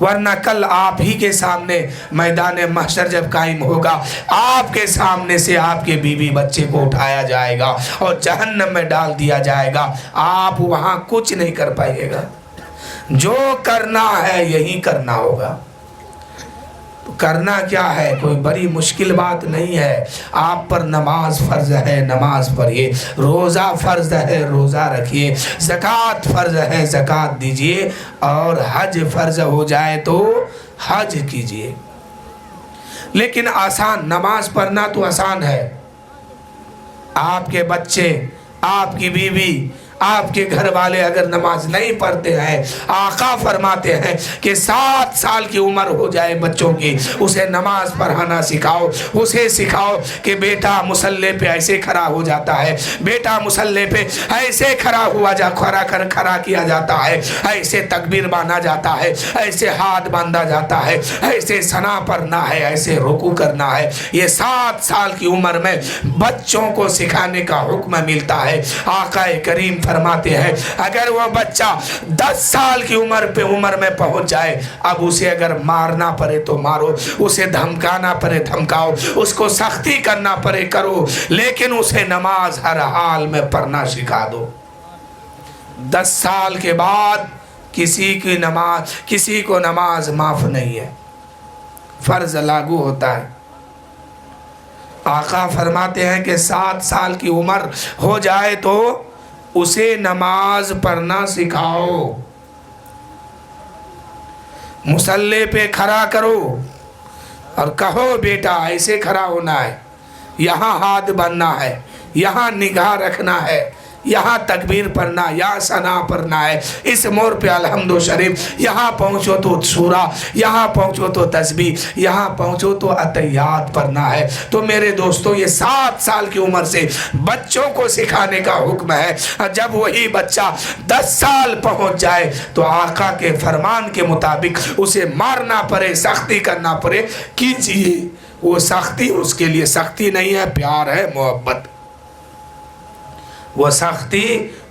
ورنہ کل آپ ہی کے سامنے میدان محشر جب قائم ہوگا، آپ کے سامنے سے آپ کے بیوی بچے کو اٹھایا جائے گا اور جہنم میں ڈال دیا جائے گا، آپ وہاں کچھ نہیں کر پائے گا۔ جو کرنا ہے یہی کرنا ہوگا۔ تو کرنا کیا ہے؟ کوئی بڑی مشکل بات نہیں ہے۔ آپ پر نماز فرض ہے، نماز پڑھیے، روزہ فرض ہے، روزہ رکھیے، زکوٰۃ فرض ہے، زکوٰۃ دیجیے، اور حج فرض ہو جائے تو حج کیجیے۔ لیکن آسان، نماز پڑھنا تو آسان ہے۔ آپ کے بچے، آپ کی بیوی، آپ کے گھر والے اگر نماز نہیں پڑھتے ہیں، آقا فرماتے ہیں کہ 7 سال کی عمر ہو جائے بچوں کی، اسے نماز پڑھانا سکھاؤ، اسے سکھاؤ کہ بیٹا مصلی پہ ایسے کھڑا ہو جاتا ہے، بیٹا مصلی پہ ایسے کھڑا کیا جاتا ہے، ایسے تکبیر باندھا جاتا ہے، ایسے ہاتھ باندھا جاتا ہے، ایسے ثنا پڑھنا ہے، ایسے رکوع کرنا ہے۔ یہ 7 سال کی عمر میں بچوں کو سکھانے کا حکم ملتا ہے۔ آقا کریم فرماتے ہیں اگر وہ بچہ 10 سال کی عمر میں پہنچ جائے، اب اسے اگر مارنا پڑے تو مارو، اسے دھمکانا پڑے دھمکاؤ، اس کو سختی کرنا پڑے کرو، لیکن اسے نماز ہر حال میں پڑھنا سکھا دو۔ 10 سال کے بعد کسی کو نماز معاف نہیں ہے، فرض لاگو ہوتا ہے۔ آقا فرماتے ہیں کہ 7 سال کی عمر ہو جائے تو اسے نماز پڑھنا سکھاؤ، مصلی پہ کھڑا کرو اور کہو بیٹا ایسے کھڑا ہونا ہے، یہاں ہاتھ بننا ہے، یہاں نگاہ رکھنا ہے، یہاں تکبیر پڑھنا، یہاں ثنا پڑھنا ہے، اس موڑ پہ الحمد شریف، یہاں پہنچو تو سورہ، یہاں پہنچو تو تسبیح، یہاں پہنچو تو اتحیات پڑھنا ہے۔ تو میرے دوستو یہ 7 سال کی عمر سے بچوں کو سکھانے کا حکم ہے۔ جب وہی بچہ 10 سال پہنچ جائے تو آقا کے فرمان کے مطابق اسے مارنا پڑے، سختی کرنا پڑے، کیجئے۔ وہ سختی اس کے لیے سختی نہیں ہے، پیار ہے، محبت۔ وہ سختی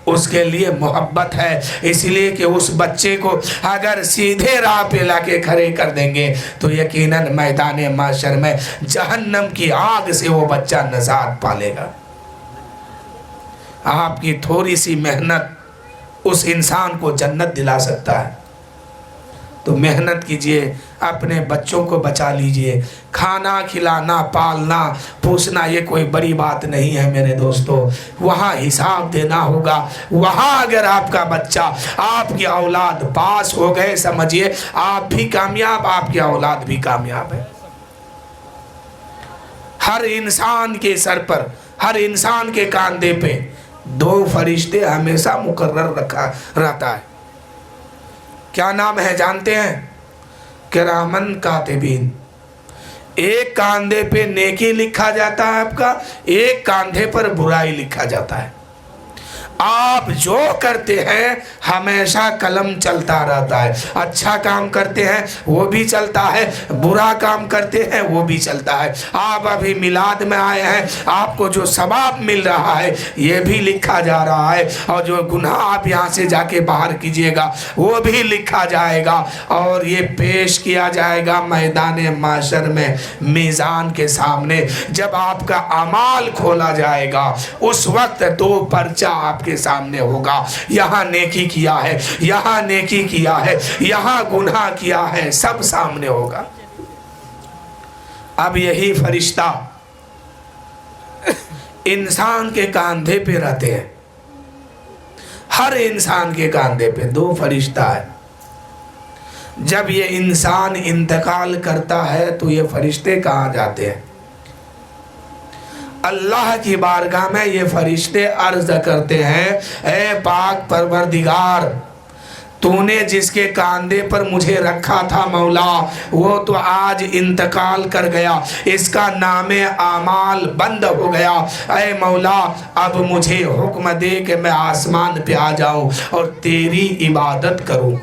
اس کے لیے محبت ہے، اس لیے کہ اس بچے کو اگر سیدھے راہ پہ لا کے کھڑے کر دیں گے تو یقیناً میدان محشر میں جہنم کی آگ سے وہ بچہ نجات پالے گا۔ آپ کی تھوڑی سی محنت اس انسان کو جنت دلا سکتا ہے، تو محنت کیجئے، اپنے بچوں کو بچا لیجئے۔ کھانا کھلانا، پالنا پوسنا یہ کوئی بڑی بات نہیں ہے میرے دوستو، وہاں حساب دینا ہوگا۔ وہاں اگر آپ کا بچہ، آپ کی اولاد پاس ہو گئے، سمجھئے آپ بھی کامیاب، آپ کی اولاد بھی کامیاب ہے۔ ہر انسان کے سر پر، ہر انسان کے کاندھے پہ 2 فرشتے ہمیشہ مقرر رکھا رہتا ہے۔ کیا نام ہے جانتے ہیں؟ کرامن کاتبین۔ ایک کاندھے پہ نیکی لکھا جاتا ہے آپ کا، ایک کاندھے پر برائی لکھا جاتا ہے۔ آپ جو کرتے ہیں ہمیشہ قلم چلتا رہتا ہے، اچھا کام کرتے ہیں وہ بھی چلتا ہے، برا کام کرتے ہیں وہ بھی چلتا ہے۔ آپ ابھی میلاد میں آئے ہیں، آپ کو جو ثواب مل رہا ہے یہ بھی لکھا جا رہا ہے، اور جو گناہ آپ یہاں سے جا کے باہر کیجئے گا وہ بھی لکھا جائے گا، اور یہ پیش کیا جائے گا میدان محشر میں میزان کے سامنے۔ جب آپ کا اعمال کھولا جائے گا اس وقت 2 پرچہ آپ کے سامنے ہوگا، یہاں نیکی کیا ہے، یہاں نیکی کیا ہے، یہاں گناہ کیا ہے، سب سامنے ہوگا۔ اب یہی فرشتہ انسان کے کاندھے پہ رہتے ہیں، ہر انسان کے کاندھے پہ 2 فرشتہ ہے۔ جب یہ انسان انتقال کرتا ہے تو یہ فرشتے کہاں جاتے ہیں؟ اللہ کی بارگاہ میں یہ فرشتے عرض کرتے ہیں، اے پاک پروردگار، تو نے جس کے کاندھے پر مجھے رکھا تھا مولا، وہ تو آج انتقال کر گیا، اس کا نام اعمال بند ہو گیا۔ اے مولا اب مجھے حکم دے کہ میں آسمان پہ آ جاؤں اور تیری عبادت کروں۔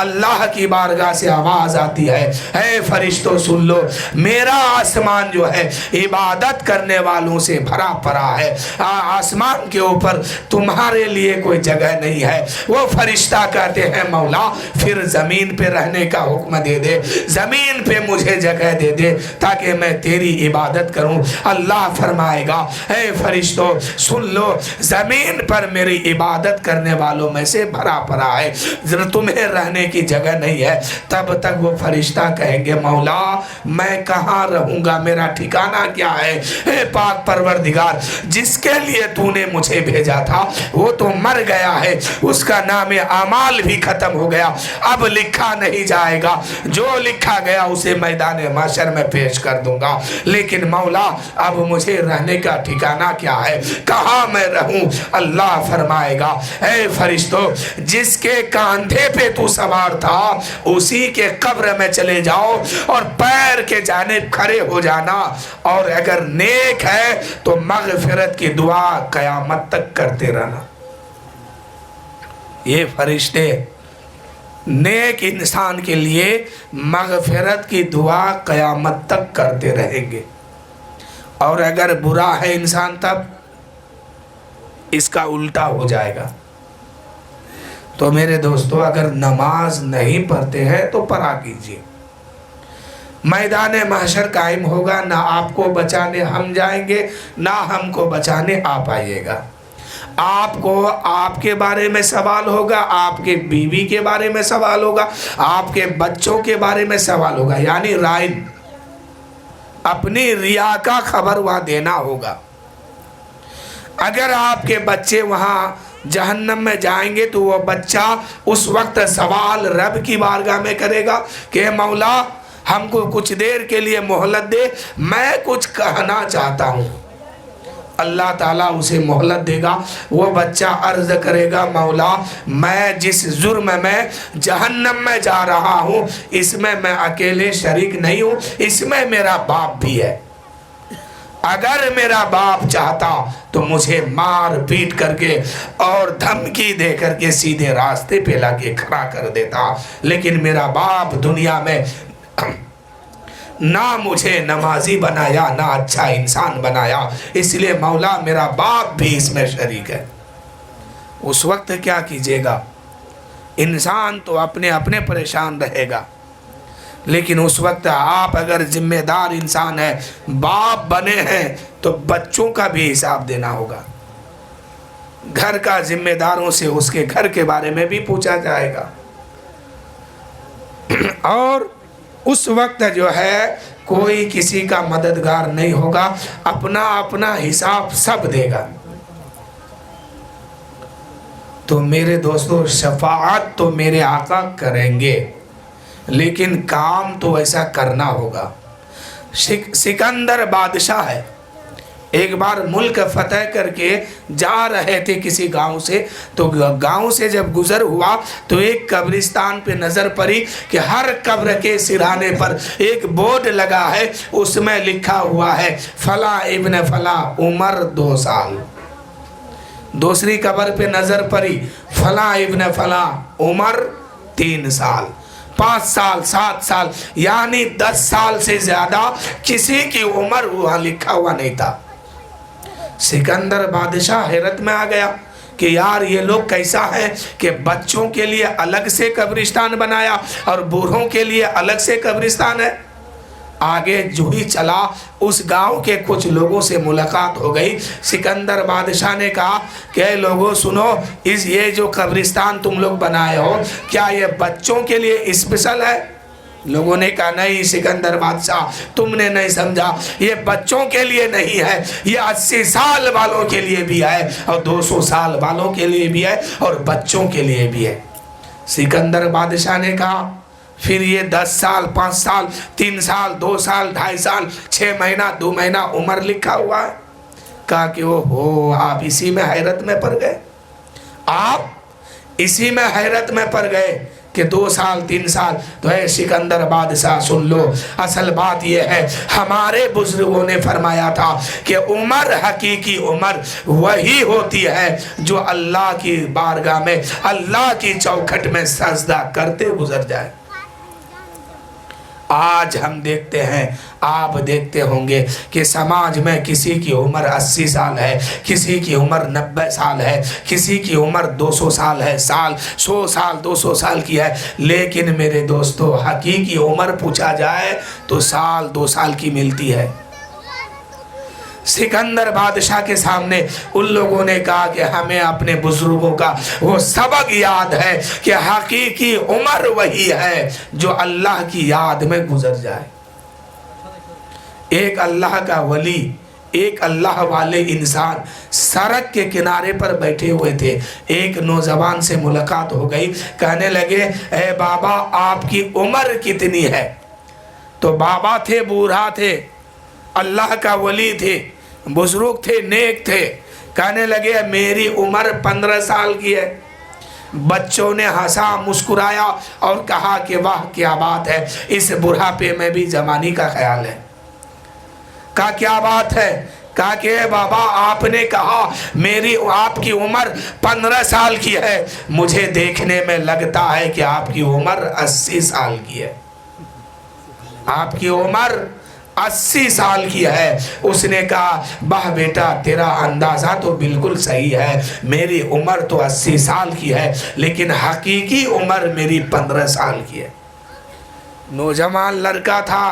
اللہ کی بارگاہ سے آواز آتی ہے، اے فرشتوں سن لو، میرا آسمان جو ہے عبادت کرنے والوں سے بھرا پڑا ہے، آسمان کے اوپر تمہارے لیے کوئی جگہ نہیں ہے۔ وہ فرشتہ کہتے ہیں مولا پھر زمین پہ رہنے کا حکم دے دے، زمین پہ مجھے جگہ دے دے تاکہ میں تیری عبادت کروں۔ اللہ فرمائے گا اے فرشتوں سن لو، زمین پر میری عبادت کرنے والوں میں سے بھرا پڑا ہے، تمہیں رہنے کی جگہ نہیں ہے۔ تب تک وہ فرشتہ کہیں گے مولا میں کہاں رہوں گا، میرا ٹھکانہ کیا ہے؟ اے پاک پروردگار، جس کے لیے تو نے مجھے بھیجا تھا وہ تو مر گیا ہے، اس کا نام اعمال بھی ختم ہو گیا، اب لکھا نہیں جائے گا، جو لکھا گیا اسے میدان محشر میں پیش کر دوں گا، لیکن مولا اب مجھے رہنے کا ٹھکانہ کیا ہے، کہاں میں رہوں؟ اللہ فرمائے گا اے فرشتوں، جس کے کاندھے پہ تو سوار تھا اسی کے قبر میں چلے جاؤ اور پیر کے جانب کھڑے ہو جانا، اور اگر نیک ہے تو مغفرت کی دعا قیامت تک کرتے رہنا۔ یہ فرشتے نیک انسان کے لیے مغفرت کی دعا قیامت تک کرتے رہیں گے، اور اگر برا ہے انسان تب اس کا الٹا ہو جائے گا۔ تو میرے دوستو اگر نماز نہیں پڑھتے ہیں تو پڑھا کیجئے، میدان محشر قائم ہوگا، نہ آپ کو بچانے ہم جائیں گے نہ ہم کو بچانے آپ آئیے گا، آپ کو آپ کے بارے میں سوال ہوگا، آپ کے بیوی کے بارے میں سوال ہوگا، آپ کے بچوں کے بارے میں سوال ہوگا، یعنی رائن اپنی ریا کا خبر وہاں دینا ہوگا۔ اگر آپ کے بچے وہاں جہنم میں جائیں گے تو وہ بچہ اس وقت سوال رب کی بارگاہ میں کرے گا کہ مولا ہم کو کچھ دیر کے لیے مہلت دے، میں کچھ کہنا چاہتا ہوں۔ اللہ تعالیٰ اسے مہلت دے گا، وہ بچہ عرض کرے گا مولا میں جس جرم میں جہنم میں جا رہا ہوں اس میں میں اکیلے شریک نہیں ہوں، اس میں میرا باپ بھی ہے، اگر میرا باپ چاہتا تو مجھے مار پیٹ کر کے اور دھمکی دے کر کے سیدھے راستے پہ لا کے کھڑا کر دیتا، لیکن میرا باپ دنیا میں نہ مجھے نمازی بنایا نہ اچھا انسان بنایا، اس لیے مولا میرا باپ بھی اس میں شریک ہے۔ اس وقت کیا کیجیے گا؟ انسان تو اپنے پریشان رہے گا، لیکن اس وقت آپ اگر ذمہ دار انسان ہے، باپ بنے ہیں، تو بچوں کا بھی حساب دینا ہوگا، گھر کا ذمہ داروں سے اس کے گھر کے بارے میں بھی پوچھا جائے گا، اور اس وقت جو ہے کوئی کسی کا مددگار نہیں ہوگا، اپنا حساب سب دے گا۔ تو میرے دوستو شفاعت تو میرے آقا کریں گے، لیکن کام تو ایسا کرنا ہوگا۔ سکندر بادشاہ ہے، ایک بار ملک فتح کر کے جا رہے تھے کسی گاؤں سے، تو گاؤں سے جب گزر ہوا تو ایک قبرستان پہ نظر پڑی کہ ہر قبر کے سرانے پر ایک بورڈ لگا ہے، اس میں لکھا ہوا ہے فلاں ابن فلاں عمر 2 سال۔ دوسری قبر پہ نظر پڑی فلاں ابن فلاں عمر 3 سال، 5 سال، 7 سال، یعنی 10 سال سے زیادہ کسی کی عمر وہاں لکھا ہوا نہیں تھا۔ سکندر بادشاہ حیرت میں آ گیا کہ یار یہ لوگ کیسا ہے کہ بچوں کے لیے الگ سے قبرستان بنایا اور بوڑھوں کے لیے الگ سے قبرستان ہے۔ آگے جو ہی چلا اس گاؤں کے کچھ لوگوں سے ملاقات ہو گئی۔ سکندر بادشاہ نے کہا کہ اے لوگوں سنو، یہ جو قبرستان تم لوگ بنائے ہو کیا یہ بچوں کے لیے اسپیشل ہے؟ لوگوں نے کہا نہیں سکندر بادشاہ تم نے نہیں سمجھا، یہ بچوں کے لیے نہیں ہے، یہ 80 سال والوں کے لیے بھی ہے اور 200 سال والوں کے لیے بھی ہے اور بچوں کے لیے بھی ہے۔ سکندر بادشاہ نے کہا پھر یہ 10 سال، 5 سال، 3 سال، 2 سال، 2.5 سال، 6 مہینہ، 2 مہینہ عمر لکھا ہوا ہے؟ کہا کہ وہ آپ اسی میں حیرت میں پڑ گئے، آپ اسی میں حیرت میں پڑ گئے کہ 2 سال 3 سال، تو اے سکندر بادشاہ سن لو، اصل بات یہ ہے ہمارے بزرگوں نے فرمایا تھا کہ عمر، حقیقی عمر وہی ہوتی ہے جو اللہ کی بارگاہ میں، اللہ کی چوکھٹ میں سجدہ کرتے گزر جائے۔ آج ہم دیکھتے ہیں، آپ دیکھتے ہوں گے کہ سماج میں کسی کی عمر 80 سال ہے، کسی کی عمر 90 سال ہے، کسی کی عمر 200 سال ہے، 100 سال 200 سال کی ہے، لیکن میرے دوستو حقیقی عمر پوچھا جائے تو 1 2 سال کی ملتی ہے۔ سکندر بادشاہ کے سامنے ان لوگوں نے کہا کہ ہمیں اپنے بزرگوں کا وہ سبق یاد ہے کہ حقیقی عمر وہی ہے جو اللہ کی یاد میں گزر جائے۔ ایک اللہ کا ولی، ایک اللہ والے انسان سڑک کے کنارے پر بیٹھے ہوئے تھے، ایک نوجوان سے ملاقات ہو گئی، کہنے لگے اے بابا آپ کی عمر کتنی ہے؟ تو بابا تھے، بوڑھا تھے، اللہ کا ولی تھے، بزرگ تھے، نیک تھے، کہنے لگے میری عمر 15 سال کی ہے۔ بچوں نے ہنسا، مسکرایا اور کہا کہ واہ کیا بات ہے، اس بڑھاپے میں بھی جوانی کا خیال ہے۔ کہا کیا بات ہے؟ کہا کہ بابا آپ نے کہا آپ کی عمر 15 سال کی ہے، مجھے دیکھنے میں لگتا ہے کہ آپ کی عمر 80 سال کی ہے۔ آپ کی عمر 80 سال کی ہے۔ اس نے کہا باہ بیٹا تیرا اندازہ تو بالکل صحیح ہے، میری عمر تو 80 سال کی ہے لیکن حقیقی عمر میری 15 سال کی ہے۔ نوجوان لڑکا تھا،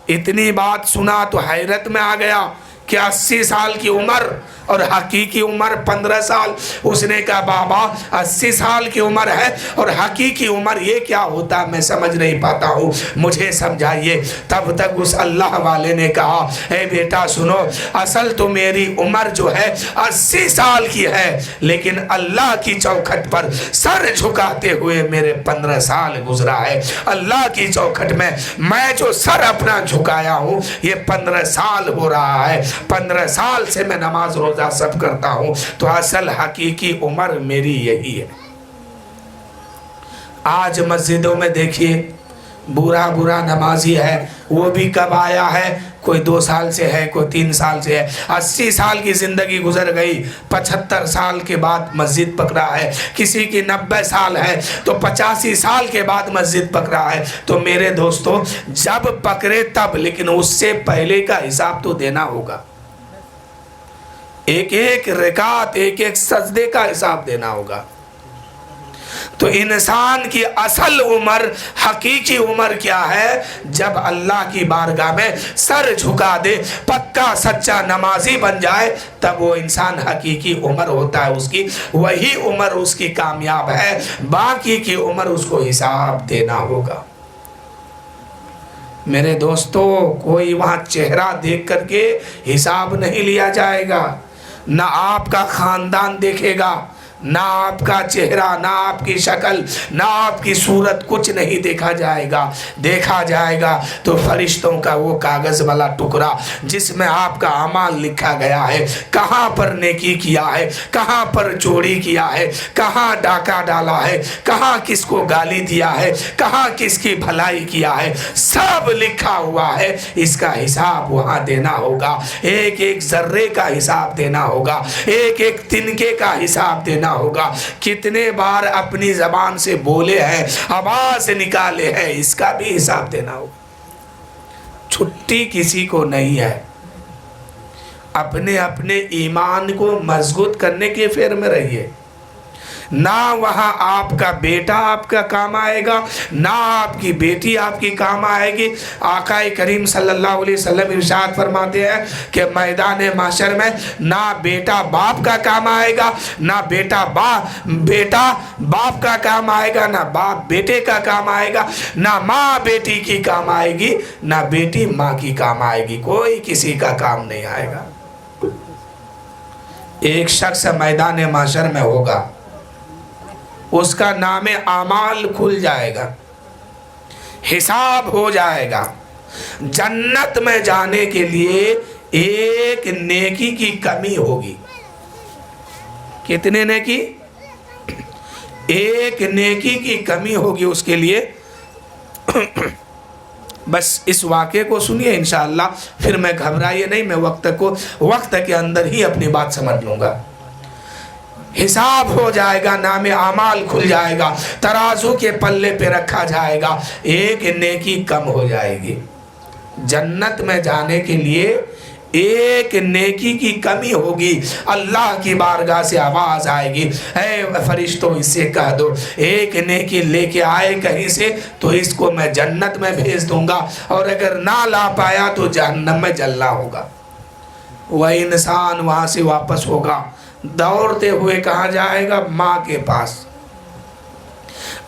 اتنی بات سنا تو حیرت میں آ گیا کہ 80 سال کی عمر اور حقیقی عمر 15 سال۔ اس نے کہا بابا 80 سال کی عمر ہے اور حقیقی عمر یہ کیا ہوتا میں سمجھ نہیں پاتا ہوں، مجھے سمجھائیے۔ تب تک اس اللہ والے نے کہا اے بیٹا سنو، اصل تو میری عمر جو ہے 80 سال کی ہے لیکن اللہ کی چوکھٹ پر سر جھکاتے ہوئے میرے 15 سال گزرا ہے۔ اللہ کی چوکھٹ میں میں جو سر اپنا جھکایا ہوں یہ 15 سال ہو رہا ہے، 15 سال سے میں نماز روزہ سب کرتا ہوں، تو اصل حقیقی عمر میری یہی ہے۔ آج مسجدوں میں دیکھیے برا نمازی ہے، وہ بھی کب آیا ہے، کوئی 2 سال سے ہے، کوئی 3 سال سے ہے، 80 سال کی زندگی گزر گئی، 75 سال کے بعد مسجد پکڑا ہے، کسی کی 90 سال ہے تو 85 سال کے بعد مسجد پکڑا ہے۔ تو میرے دوستو جب پکڑے تب، لیکن اس سے پہلے کا حساب تو دینا ہوگا، ایک ایک رکعت، ایک ایک سجدے کا حساب دینا ہوگا۔ تو انسان کی اصل عمر، حقیقی عمر کیا ہے؟ جب اللہ کی بارگاہ میں سر جھکا دے، پکا سچا نمازی بن جائے، تب وہ انسان حقیقی عمر ہوتا ہے اس کی، وہی عمر اس کی کامیاب ہے، باقی کی عمر اس کو حساب دینا ہوگا۔ میرے دوستو کوئی وہاں چہرہ دیکھ کر کے حساب نہیں لیا جائے گا، نہ آپ کا خاندان دیکھے گا، نہ آپ کا چہرہ، نہ آپ کی شکل، نہ آپ کی صورت، کچھ نہیں دیکھا جائے گا۔ دیکھا جائے گا تو فرشتوں کا وہ کاغذ والا ٹکڑا جس میں آپ کا اعمال لکھا گیا ہے، کہاں پر نیکی کیا ہے، کہاں پر چوری کیا ہے، کہاں ڈاکہ ڈالا ہے، کہاں کس کو گالی دیا ہے، کہاں کس کی بھلائی کیا ہے، سب لکھا ہوا ہے۔ اس کا حساب وہاں دینا ہوگا، ایک ایک ذرے کا حساب دینا ہوگا، ایک ایک تنکے کا حساب دینا ہوگا۔ کتنے بار اپنی زبان سے بولے ہیں، آواز نکالے ہیں، اس کا بھی حساب دینا ہوگا۔ چھٹی کسی کو نہیں ہے۔ اپنے ایمان کو مضبوط کرنے کے فکر میں رہیے، نہ وہاں آپ کا بیٹا آپ کا کام آئے گا، نہ آپ کی بیٹی آپ کی کام آئے گی۔ آقا کریم صلی اللہ علیہ وسلم ارشاد فرماتے ہیں کہ میدان محشر میں نہ بیٹا باپ کا کام آئے گا، نہ بیٹا باپ کا کام آئے گا، نہ باپ بیٹے کا کام آئے گا، نہ ماں بیٹی کی کام آئے گی، نہ بیٹی ماں کی کام آئے گی، کوئی کسی کا کام نہیں آئے گا۔ ایک شخص میدان محشر میں ہوگا، اس کا نام اعمال کھل جائے گا، حساب ہو جائے گا۔ جنت میں جانے کے لیے ایک نیکی کی کمی ہوگی۔ کتنے نیکی؟ ایک نیکی کی کمی ہوگی اس کے لیے. بس اس واقعے کو سنیے انشاءاللہ، پھر میں گھبرائیے نہیں، میں وقت کے اندر ہی اپنی بات سمجھ لوں گا. حساب ہو جائے گا، نام اعمال کھل جائے گا، ترازو کے پلے پہ رکھا جائے گا، ایک نیکی کم ہو جائے گی. جنت میں جانے کے لیے ایک نیکی کی کمی ہوگی. اللہ کی بارگاہ سے آواز آئے گی، اے فرشتوں اس سے کہہ دو ایک نیکی لے کے آئے کہیں سے تو اس کو میں جنت میں بھیج دوں گا، اور اگر نہ لا پایا تو جہنم میں جلنا ہوگا. وہ انسان وہاں سے واپس ہوگا، دوڑتے ہوئے کہاں جائے گا؟ ماں کے پاس.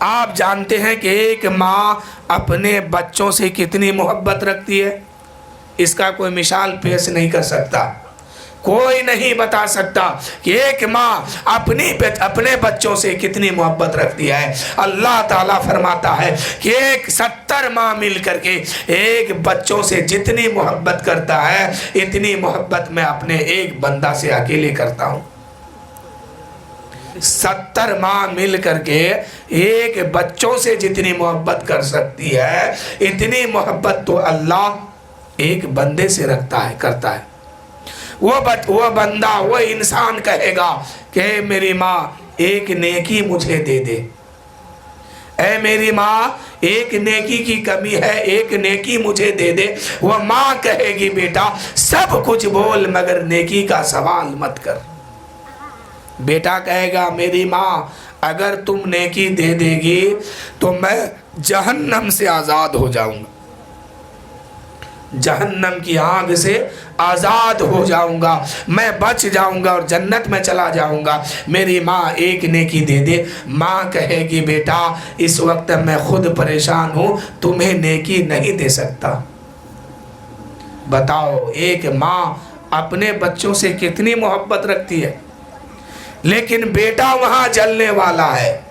آپ جانتے ہیں کہ ایک ماں اپنے بچوں سے کتنی محبت رکھتی ہے؟ اس کا کوئی مثال پیش نہیں کر سکتا، کوئی نہیں بتا سکتا کہ ایک ماں اپنے بچوں سے کتنی محبت رکھتی ہے. اللہ تعالیٰ فرماتا ہے کہ 70 ماں مل کر کے ایک بچوں سے جتنی محبت کرتا ہے اتنی محبت میں اپنے ایک بندہ سے اکیلے کرتا ہوں. 70 ماں مل کر کے ایک بچوں سے جتنی محبت کر سکتی ہے اتنی محبت تو اللہ ایک بندے سے کرتا ہے. وہ بندہ، وہ انسان کہے گا کہ میری ماں ایک نیکی مجھے دے دے، اے میری ماں ایک نیکی کی کمی ہے، ایک نیکی مجھے دے دے. وہ ماں کہے گی بیٹا سب کچھ بول مگر نیکی کا سوال مت کر. بیٹا کہے گا میری ماں اگر تم نیکی دے دے گی تو میں جہنم سے آزاد ہو جاؤں گا، جہنم کی آگ سے آزاد ہو جاؤں گا، میں بچ جاؤں گا اور جنت میں چلا جاؤں گا. میری ماں ایک نیکی دے دے. ماں کہے گی بیٹا اس وقت میں خود پریشان ہوں، تمہیں نیکی نہیں دے سکتا. بتاؤ ایک ماں اپنے بچوں سے کتنی محبت رکھتی ہے، لیکن بیٹا وہاں جلنے والا ہے،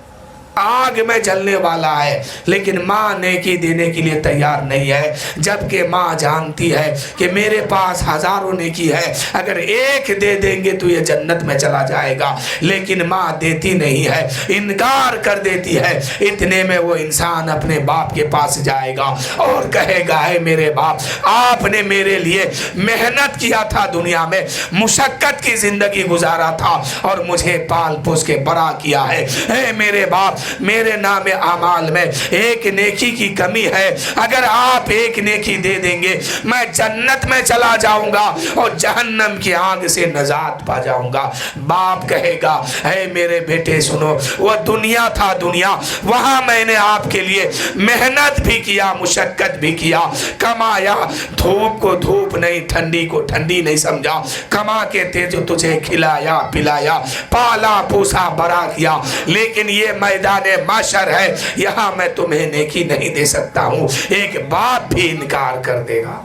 آگ میں جلنے والا ہے، لیکن ماں نیکی دینے کے لیے تیار نہیں ہے. جبکہ ماں جانتی ہے کہ میرے پاس ہزاروں نیکی ہے، اگر ایک دے دیں گے تو یہ جنت میں چلا جائے گا، لیکن ماں دیتی نہیں ہے، انکار کر دیتی ہے. اتنے میں وہ انسان اپنے باپ کے پاس جائے گا اور کہے گا اے میرے باپ آپ نے میرے لیے محنت کیا تھا، دنیا میں مشقت کی زندگی گزارا تھا اور مجھے پال پوس کے بڑا کیا ہے. اے میرے باپ میرے نام اعمال میں ایک نیکی کی کمی ہے، اگر آپ ایک نیکی دے دیں گے میں جنت میں چلا جاؤں گا اور جہنم کی آگ سے نجات پا جاؤں گا. باپ کہے گا اے میرے بیٹے سنو، وہ دنیا تھا، دنیا وہاں میں نے آپ کے لیے محنت بھی کیا، مشقت بھی کیا، کمایا، دھوپ کو دھوپ نہیں، ٹھنڈی کو ٹھنڈی نہیں سمجھا، کما کے تجھے کھلایا پلایا، پالا پوسا بڑا کیا، لیکن یہ میدان معاشر ہے، یہاں میں تمہیں نیکی نہیں دے سکتا ہوں. ایک باپ بھی انکار کر دے گا.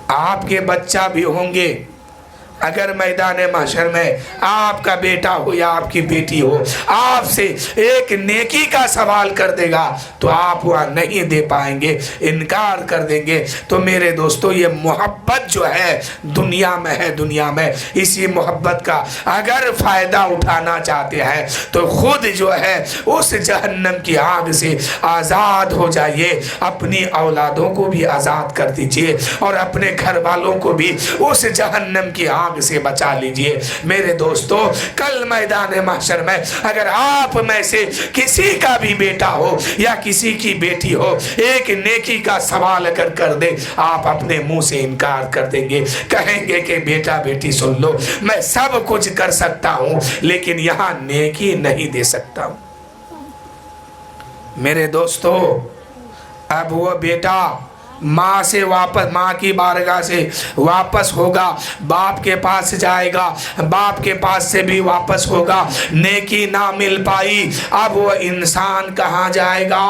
آپ کے بچہ بھی ہوں گے، اگر میدان محشر میں آپ کا بیٹا ہو یا آپ کی بیٹی ہو آپ سے ایک نیکی کا سوال کر دے گا تو آپ وہاں نہیں دے پائیں گے، انکار کر دیں گے. تو میرے دوستو یہ محبت جو ہے دنیا میں ہے، دنیا میں اسی محبت کا اگر فائدہ اٹھانا چاہتے ہیں تو خود جو ہے اس جہنم کی آگ سے آزاد ہو جائیے، اپنی اولادوں کو بھی آزاد کر دیجئے اور اپنے گھر والوں کو بھی اس جہنم کی آگ سے بچا لیجئے. میرے دوستو کل میدان محشر میں اگر آپ میں سے کسی کا بھی بیٹا ہو یا کسی کی بیٹی ہو ایک نیکی کا سوال اگر کر دے آپ اپنے منہ سے انکار کر دیں گے، کہیں گے کہ بیٹا بیٹی سن لو میں سب کچھ کر سکتا ہوں لیکن یہاں نیکی نہیں دے سکتا ہوں. میرے دوستو اب وہ بیٹا ماں سے واپس، ماں کی بارگاہ سے واپس ہوگا، باپ کے پاس جائے گا، باپ کے پاس سے بھی واپس ہوگا، نیکی نہ مل پائی. اب وہ انسان کہاں جائے گا؟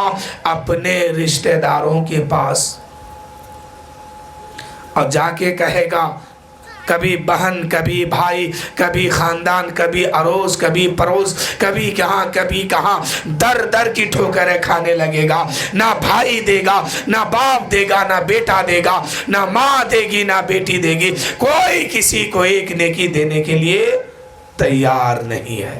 اپنے رشتہ داروں کے پاس، اور جا کے کہے گا کبھی بہن، کبھی بھائی، کبھی خاندان، کبھی اڑوس، کبھی پڑوس، کبھی کہاں در در کی ٹھوکریں کھانے لگے گا. نہ بھائی دے گا، نہ باپ دے گا، نہ بیٹا دے گا، نہ ماں دے گی، نہ بیٹی دے گی، کوئی کسی کو ایک نیکی دینے کے لیے تیار نہیں ہے.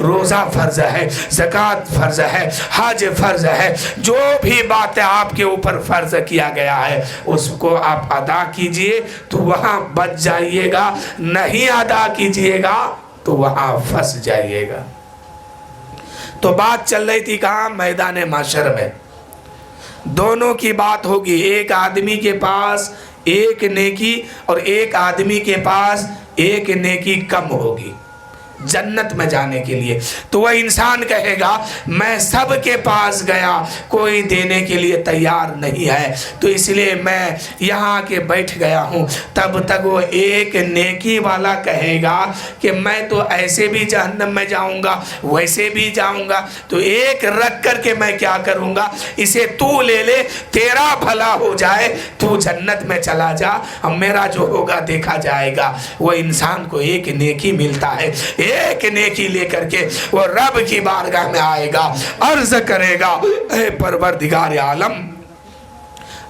روزہ فرض ہے، زکوٰۃ فرض ہے، حج فرض ہے، جو بھی باتیں آپ کے اوپر فرض کیا گیا ہے اس کو آپ ادا کیجئے تو وہاں بچ جائیے گا، نہیں ادا کیجئے گا تو وہاں پھنس جائیے گا۔ تو بات چل رہی تھی کہاں؟ میدان محشر میں دونوں کی بات ہوگی، ایک آدمی کے پاس ایک نیکی اور ایک آدمی کے پاس ایک نیکی کم ہوگی جنت میں جانے کے لیے۔ تو وہ انسان کہے گا میں سب کے پاس گیا، کوئی دینے کے لیے تیار نہیں ہے، تو اس لیے میں یہاں کے بیٹھ گیا ہوں۔ تب تک وہ ایک نیکی والا کہے گا کہ میں تو ایسے بھی جہنم میں جاؤں گا، ویسے بھی جاؤں گا، تو ایک رکھ کر کے میں کیا کروں گا، اسے تو لے لے، تیرا بھلا ہو جائے، تو جنت میں چلا جا، اب میرا جو ہوگا دیکھا جائے گا۔ وہ انسان کو ایک نیکی ملتا ہے، ایک نیکی لے کر کے وہ رب کی بارگاہ میں آئے گا، عرض کرے گا اے پروردگار عالم،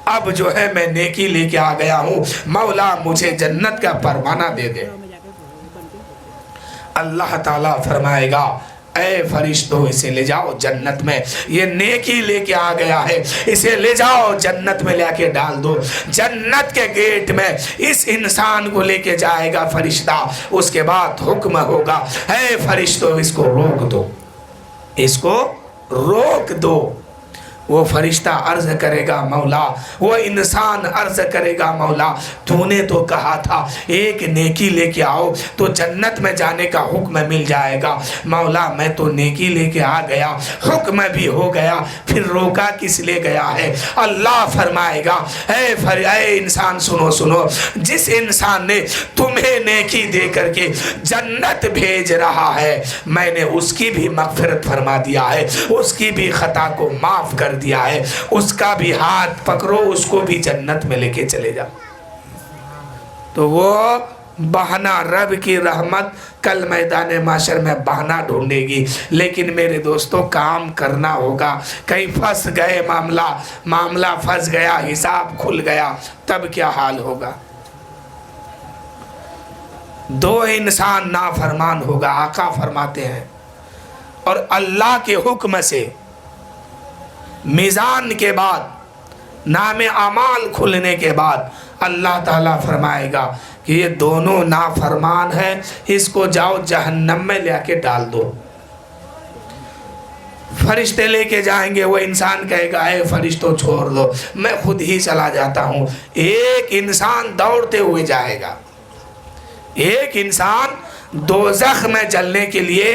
اب جو ہے میں نیکی لے کے آ گیا ہوں، مولا مجھے جنت کا پروانہ دے دے۔ اللہ تعالیٰ فرمائے گا اے فرشتوں اسے لے جاؤ جنت میں، یہ نیکی لے کے آ گیا ہے، اسے لے جاؤ جنت میں، لے کے ڈال دو۔ جنت کے گیٹ میں اس انسان کو لے کے جائے گا فرشتہ، اس کے بعد حکم ہوگا اے فرشتوں اس کو روک دو، اس کو روک دو۔ وہ فرشتہ عرض کرے گا مولا، وہ انسان عرض کرے گا مولا تو نے تو کہا تھا ایک نیکی لے کے آؤ تو جنت میں جانے کا حکم مل جائے گا، مولا میں تو نیکی لے کے آ گیا، حکم بھی ہو گیا، پھر روکا کس لے گیا ہے؟ اللہ فرمائے گا اے انسان سنو سنو، جس انسان نے تمہیں نیکی دے کر کے جنت بھیج رہا ہے میں نے اس کی بھی مغفرت فرما دیا ہے، اس کی بھی خطا کو معاف کر دیا ہے، اس کا بھی ہاتھ پکڑو، اس کو بھی جنت میں لے کے چلے جاؤ۔ تو وہ بہانہ رب کی رحمت کل میدان محشر میں بہانہ ڈھونڈے گی، لیکن میرے دوستو کام کرنا ہوگا۔ کہیں پھنس گئے، معاملہ پھنس گیا، حساب کھل گیا، تب کیا حال ہوگا؟ دو انسان نافرمان ہوگا، آقا فرماتے ہیں، اور اللہ کے حکم سے میزان کے بعد نام اعمال کھلنے کے بعد اللہ تعالیٰ فرمائے گا کہ یہ دونوں نافرمان ہیں، اس کو جاؤ جہنم میں لے کے ڈال دو۔ فرشتے لے کے جائیں گے، وہ انسان کہے گا اے فرشتوں چھوڑ دو، میں خود ہی چلا جاتا ہوں۔ ایک انسان دوڑتے ہوئے جائے گا، ایک انسان دوزخ میں جلنے کے لیے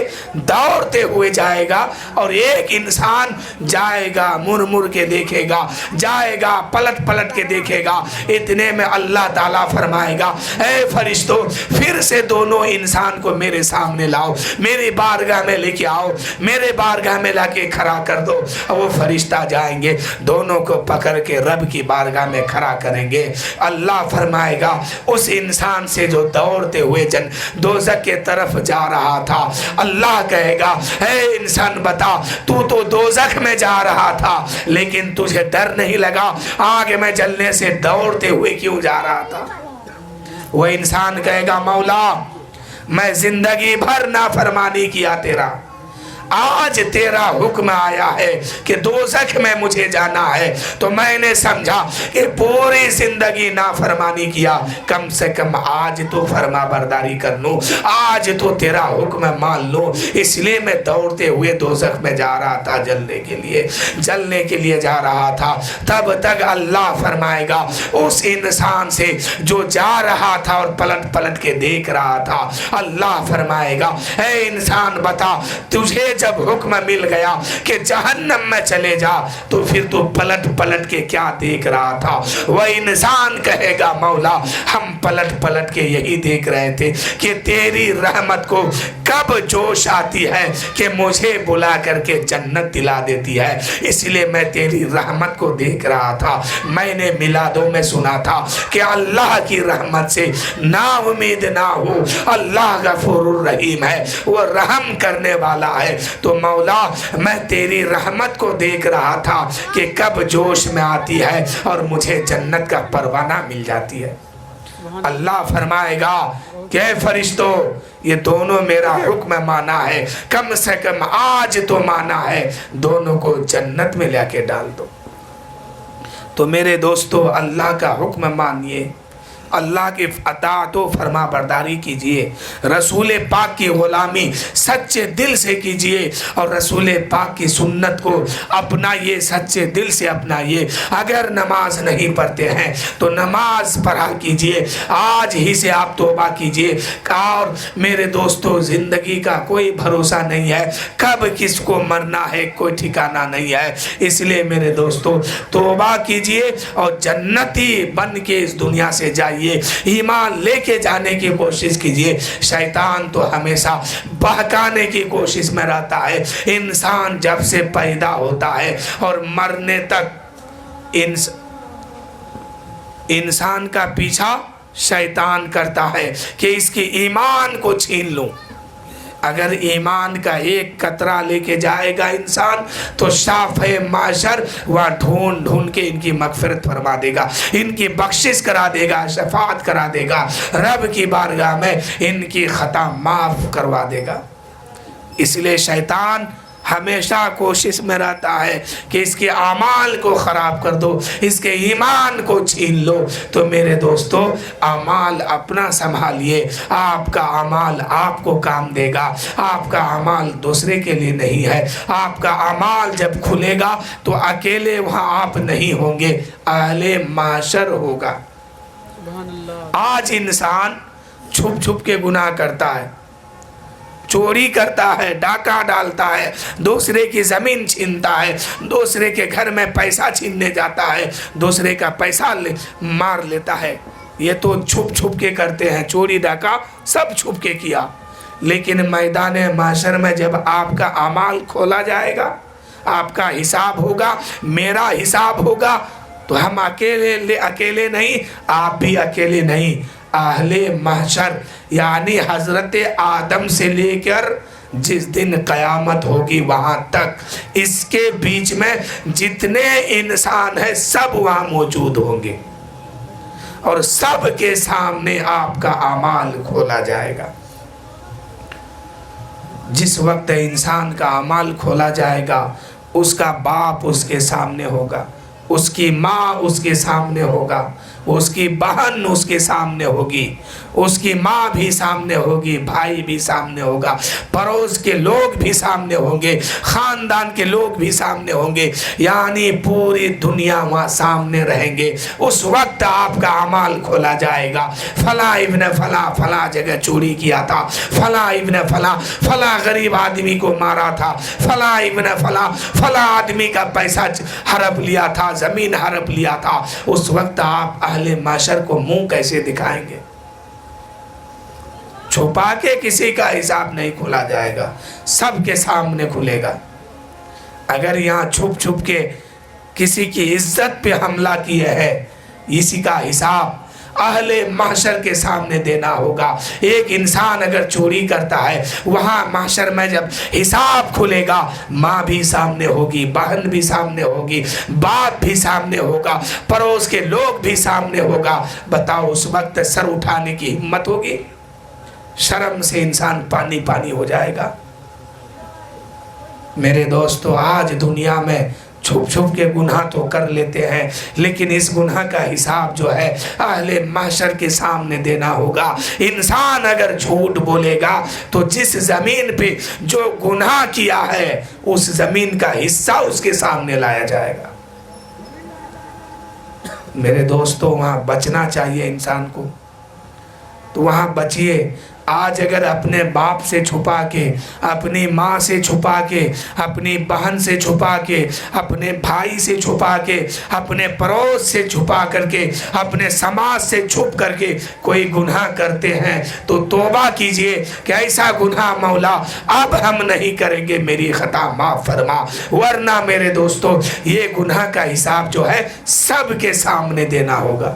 دوڑتے ہوئے جائے گا، اور ایک انسان جائے گا مر مر کے دیکھے گا، جائے گا پلٹ پلٹ کے دیکھے گا۔ اتنے میں اللہ تعالیٰ فرمائے گا اے فرشتوں پھر سے دونوں انسان کو میرے سامنے لاؤ، میری بارگاہ میں لے کے آؤ، میرے بارگاہ میں لا کے کھڑا کر دو۔ وہ فرشتہ جائیں گے، دونوں کو پکڑ کے رب کی بارگاہ میں کھڑا کریں گے۔ اللہ فرمائے گا اس انسان سے جو دوڑتے ہوئے دوزخ کے طرف جا رہا تھا، اللہ کہے گا اے انسان بتا تو دوزخ میں جا رہا تھا لیکن تجھے ڈر نہیں لگا، آگ میں جلنے سے دوڑتے ہوئے کیوں جا رہا تھا؟ وہ انسان کہے گا مولا میں زندگی بھر نافرمانی کیا تیرا، آج تیرا حکم آیا ہے کہ دوزخ میں مجھے جانا ہے تو میں نے سمجھا کہ پوری زندگی نافرمانی کیا، کم سے کم آج تو فرما برداری کر لوں، آج تو تیرا حکم مان لوں، اس لیے میں دوڑتے ہوئے دوزخ میں جا رہا تھا، جلنے کے لیے جا رہا تھا۔ تب تک اللہ فرمائے گا اس انسان سے جو جا رہا تھا اور پلٹ پلٹ کے دیکھ رہا تھا، اللہ فرمائے گا اے انسان بتا تجھے جب حکم مل گیا کہ جہنم میں چلے جا تو پھر تو پلٹ پلٹ کے کیا دیکھ رہا تھا؟ وہ انسان کہے گا مولا ہم پلٹ پلٹ کے یہی دیکھ رہے تھے کہ تیری رحمت کو کب جوش آتی ہے کہ مجھے بلا کر کے جنت دلا دیتی ہے، اس لیے میں تیری رحمت کو دیکھ رہا تھا۔ میں نے میلادوں میں سنا تھا کہ اللہ کی رحمت سے نا امید نہ ہو، اللہ غفور الرحیم ہے، وہ رحم کرنے والا ہے۔ تو مولا میں تیری رحمت کو دیکھ رہا تھا کہ کب جوش میں آتی ہے اور مجھے جنت کا پروانہ مل جاتی ہے۔ اللہ فرمائے گا کہ اے فرشتوں یہ دونوں میرا حکم مانا ہے، کم سے کم آج تو مانا ہے، دونوں کو جنت میں لے کے ڈال دو۔ تو میرے دوستو اللہ کا حکم مانیے، اللہ کی اطاعت و فرما برداری کیجئے، رسول پاک کی غلامی سچے دل سے کیجئے اور رسول پاک کی سنت کو اپنائیے، سچے دل سے اپنائیے۔ اگر نماز نہیں پڑھتے ہیں تو نماز پڑھا کیجئے، آج ہی سے آپ توبہ کیجئے۔ اور میرے دوستو زندگی کا کوئی بھروسہ نہیں ہے، کب کس کو مرنا ہے کوئی ٹھکانہ نہیں ہے، اس لیے میرے دوستو توبہ کیجئے اور جنتی بن کے اس دنیا سے جائیے، ایمان لے کے جانے کی کوشش کیجئے۔ شیطان تو ہمیشہ بہکانے کی کوشش میں رہتا ہے، انسان جب سے پیدا ہوتا ہے اور مرنے تک انسان کا پیچھا شیطان کرتا ہے کہ اس کی ایمان کو چھین لوں۔ اگر ایمان کا ایک قطرہ لے کے جائے گا انسان تو شافع معاشر وہاں ڈھونڈ ڈھونڈ کے ان کی مغفرت فرما دے گا، ان کی بخشش کرا دے گا، شفاعت کرا دے گا، رب کی بارگاہ میں ان کی خطا معاف کروا دے گا۔ اس لیے شیطان ہمیشہ کوشش میں رہتا ہے کہ اس کے اعمال کو خراب کر دو، اس کے ایمان کو چھین لو۔ تو میرے دوستو اعمال اپنا سنبھالیے، آپ کا اعمال آپ کو کام دے گا، آپ کا اعمال دوسرے کے لیے نہیں ہے۔ آپ کا اعمال جب کھلے گا تو اکیلے وہاں آپ نہیں ہوں گے، اہل معاشر ہوگا۔ آج انسان چھپ چھپ کے گناہ کرتا ہے، چوری کرتا ہے، ڈاکہ ڈالتا ہے، دوسرے کی زمین چھینتا ہے، دوسرے کے گھر میں پیسہ چھیننے جاتا ہے، دوسرے کا پیسہ مار لیتا ہے۔ یہ تو چھپ چھپ کے کرتے ہیں، چوری ڈاکہ سب چھپ کے کیا۔ لیکن میدان معاشر میں جب آپ کا اعمال کھولا جائے گا، آپ کا حساب ہوگا، میرا حساب ہوگا، تو ہم اکیلے نہیں، آپ بھی اکیلے نہیں۔ اہل محشر یعنی حضرت آدم سے لے کر جس دن قیامت ہوگی وہاں تک، اس کے بیچ میں جتنے انسان ہیں سب وہاں موجود ہوں گے اور سب کے سامنے آپ کا اعمال کھولا جائے گا۔ جس وقت انسان کا اعمال کھولا جائے گا، اس کا باپ اس کے سامنے ہوگا، اس کی ماں اس کے سامنے ہوگا، اس کی بہن اس کے سامنے ہوگی، اس کی ماں بھی سامنے ہوگی، بھائی بھی سامنے ہوگا، پڑوس کے لوگ بھی سامنے ہوں گے، خاندان کے لوگ بھی سامنے ہوں گے، یعنی پوری دنیا وہاں سامنے رہیں گے۔ اس وقت آپ کا اعمال کھولا جائے گا، فلاں ابن فلاں فلاں جگہ چوری کیا تھا، فلاں ابن فلاں فلاں غریب آدمی کو مارا تھا، فلاں ابن فلاں فلاں آدمی کا پیسہ ہڑپ لیا تھا، زمین ہڑپ لیا تھا۔ اس وقت آپ اہل معاشر کو منہ کیسے دکھائیں گے؟ چھپا کے کسی کا حساب نہیں کھولا جائے گا، سب کے سامنے کھلے گا۔ اگر یہاں چھپ چھپ کے کسی کی عزت پہ حملہ کیے ہے، اسی کا حساب اہل محشر کے سامنے دینا ہوگا۔ ایک انسان اگر چوری کرتا ہے، وہاں محشر میں جب حساب کھلے گا، ماں بھی سامنے ہوگی، بہن بھی سامنے ہوگی، باپ بھی سامنے ہوگا، پڑوس کے لوگ بھی سامنے ہوگا۔ بتاؤ اس وقت سر اٹھانے کی ہمت ہوگی؟ شرم سے انسان پانی پانی ہو جائے گا۔ میرے دوستو آج دنیا میں چھپ چھپ کے گناہ تو کر لیتے ہیں، لیکن اس گناہ کا حساب جو ہے اہل محشر کے سامنے دینا ہوگا۔ انسان اگر جھوٹ بولے گا تو جس زمین پہ جو گناہ کیا ہے اس زمین کا حصہ اس کے سامنے لایا جائے گا۔ میرے دوستو وہاں بچنا چاہیے انسان کو، تو وہاں بچیے۔ آج اگر اپنے باپ سے چھپا کے، اپنی ماں سے چھپا کے، اپنی بہن سے چھپا کے، اپنے بھائی سے چھپا کے، اپنے پڑوس سے چھپا کر کے، اپنے سماج سے چھپ کر کے کوئی گناہ کرتے ہیں تو توبہ کیجئے کہ ایسا گناہ مولا اب ہم نہیں کریں گے، میری خطا معاف فرما، ورنہ میرے دوستو یہ گناہ کا حساب جو ہے سب کے سامنے دینا ہوگا۔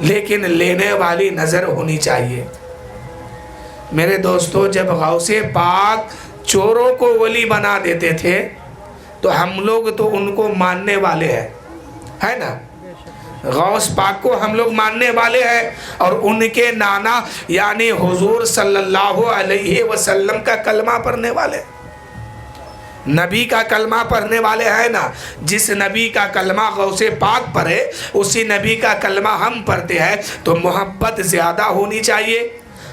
لیکن لینے والی نظر ہونی چاہیے۔ میرے دوستو، جب غوث پاک چوروں کو ولی بنا دیتے تھے تو ہم لوگ تو ان کو ماننے والے ہیں، ہے نا؟ غوث پاک کو ہم لوگ ماننے والے ہیں، اور ان کے نانا یعنی حضور صلی اللہ علیہ وسلم کا کلمہ پڑھنے والے، نبی کا کلمہ پڑھنے والے ہیں نا۔ جس نبی کا کلمہ غوث پاک پڑھے اسی نبی کا کلمہ ہم پڑھتے ہیں، تو محبت زیادہ ہونی چاہیے۔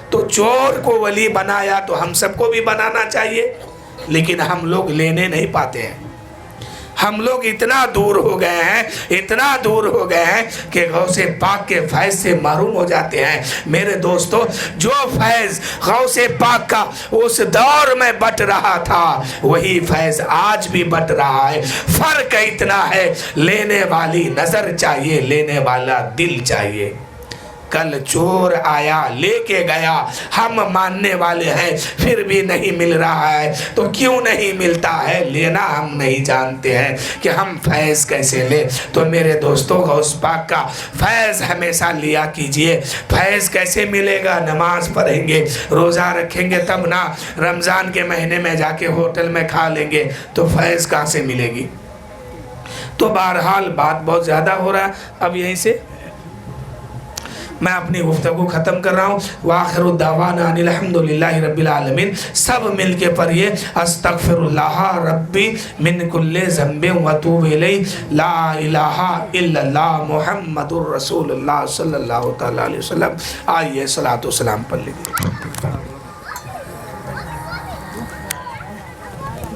تو چور کو ولی بنایا تو ہم سب کو بھی بنانا چاہیے، لیکن ہم لوگ لینے نہیں پاتے ہیں۔ ہم لوگ اتنا دور ہو گئے ہیں، اتنا دور ہو گئے ہیں کہ غوث پاک کے فیض سے محروم ہو جاتے ہیں۔ میرے دوستو، جو فیض غوث پاک کا اس دور میں بٹ رہا تھا وہی فیض آج بھی بٹ رہا ہے۔ فرق اتنا ہے، لینے والی نظر چاہیے، لینے والا دل چاہیے۔ کل چور آیا لے کے گیا، ہم ماننے والے ہیں پھر بھی نہیں مل رہا ہے، تو کیوں نہیں ملتا ہے؟ لینا ہم نہیں جانتے ہیں کہ ہم فیض کیسے لیں۔ تو میرے دوستو، غوث پاک کا فیض ہمیشہ لیا کیجئے۔ فیض کیسے ملے گا؟ نماز پڑھیں گے، روزہ رکھیں گے تب نا۔ رمضان کے مہینے میں جا کے ہوٹل میں کھا لیں گے تو فیض کہاں سے ملے گی؟ تو بہرحال بات بہت زیادہ ہو رہا ہے، اب یہیں سے میں اپنی گفتگو ختم کر رہا ہوں۔ وآخر الدعوانا ان الحمدللہ رب العالمین۔ سب مل کے پڑھیے، استغفر اللہ ربی من کل ذنب واتوب الیہ، لا الہ الا اللہ محمد الرسول اللہ صلی اللہ تعالی علیہ وسلم۔ آئیے صلاۃ و سلام پڑھ لیجیے۔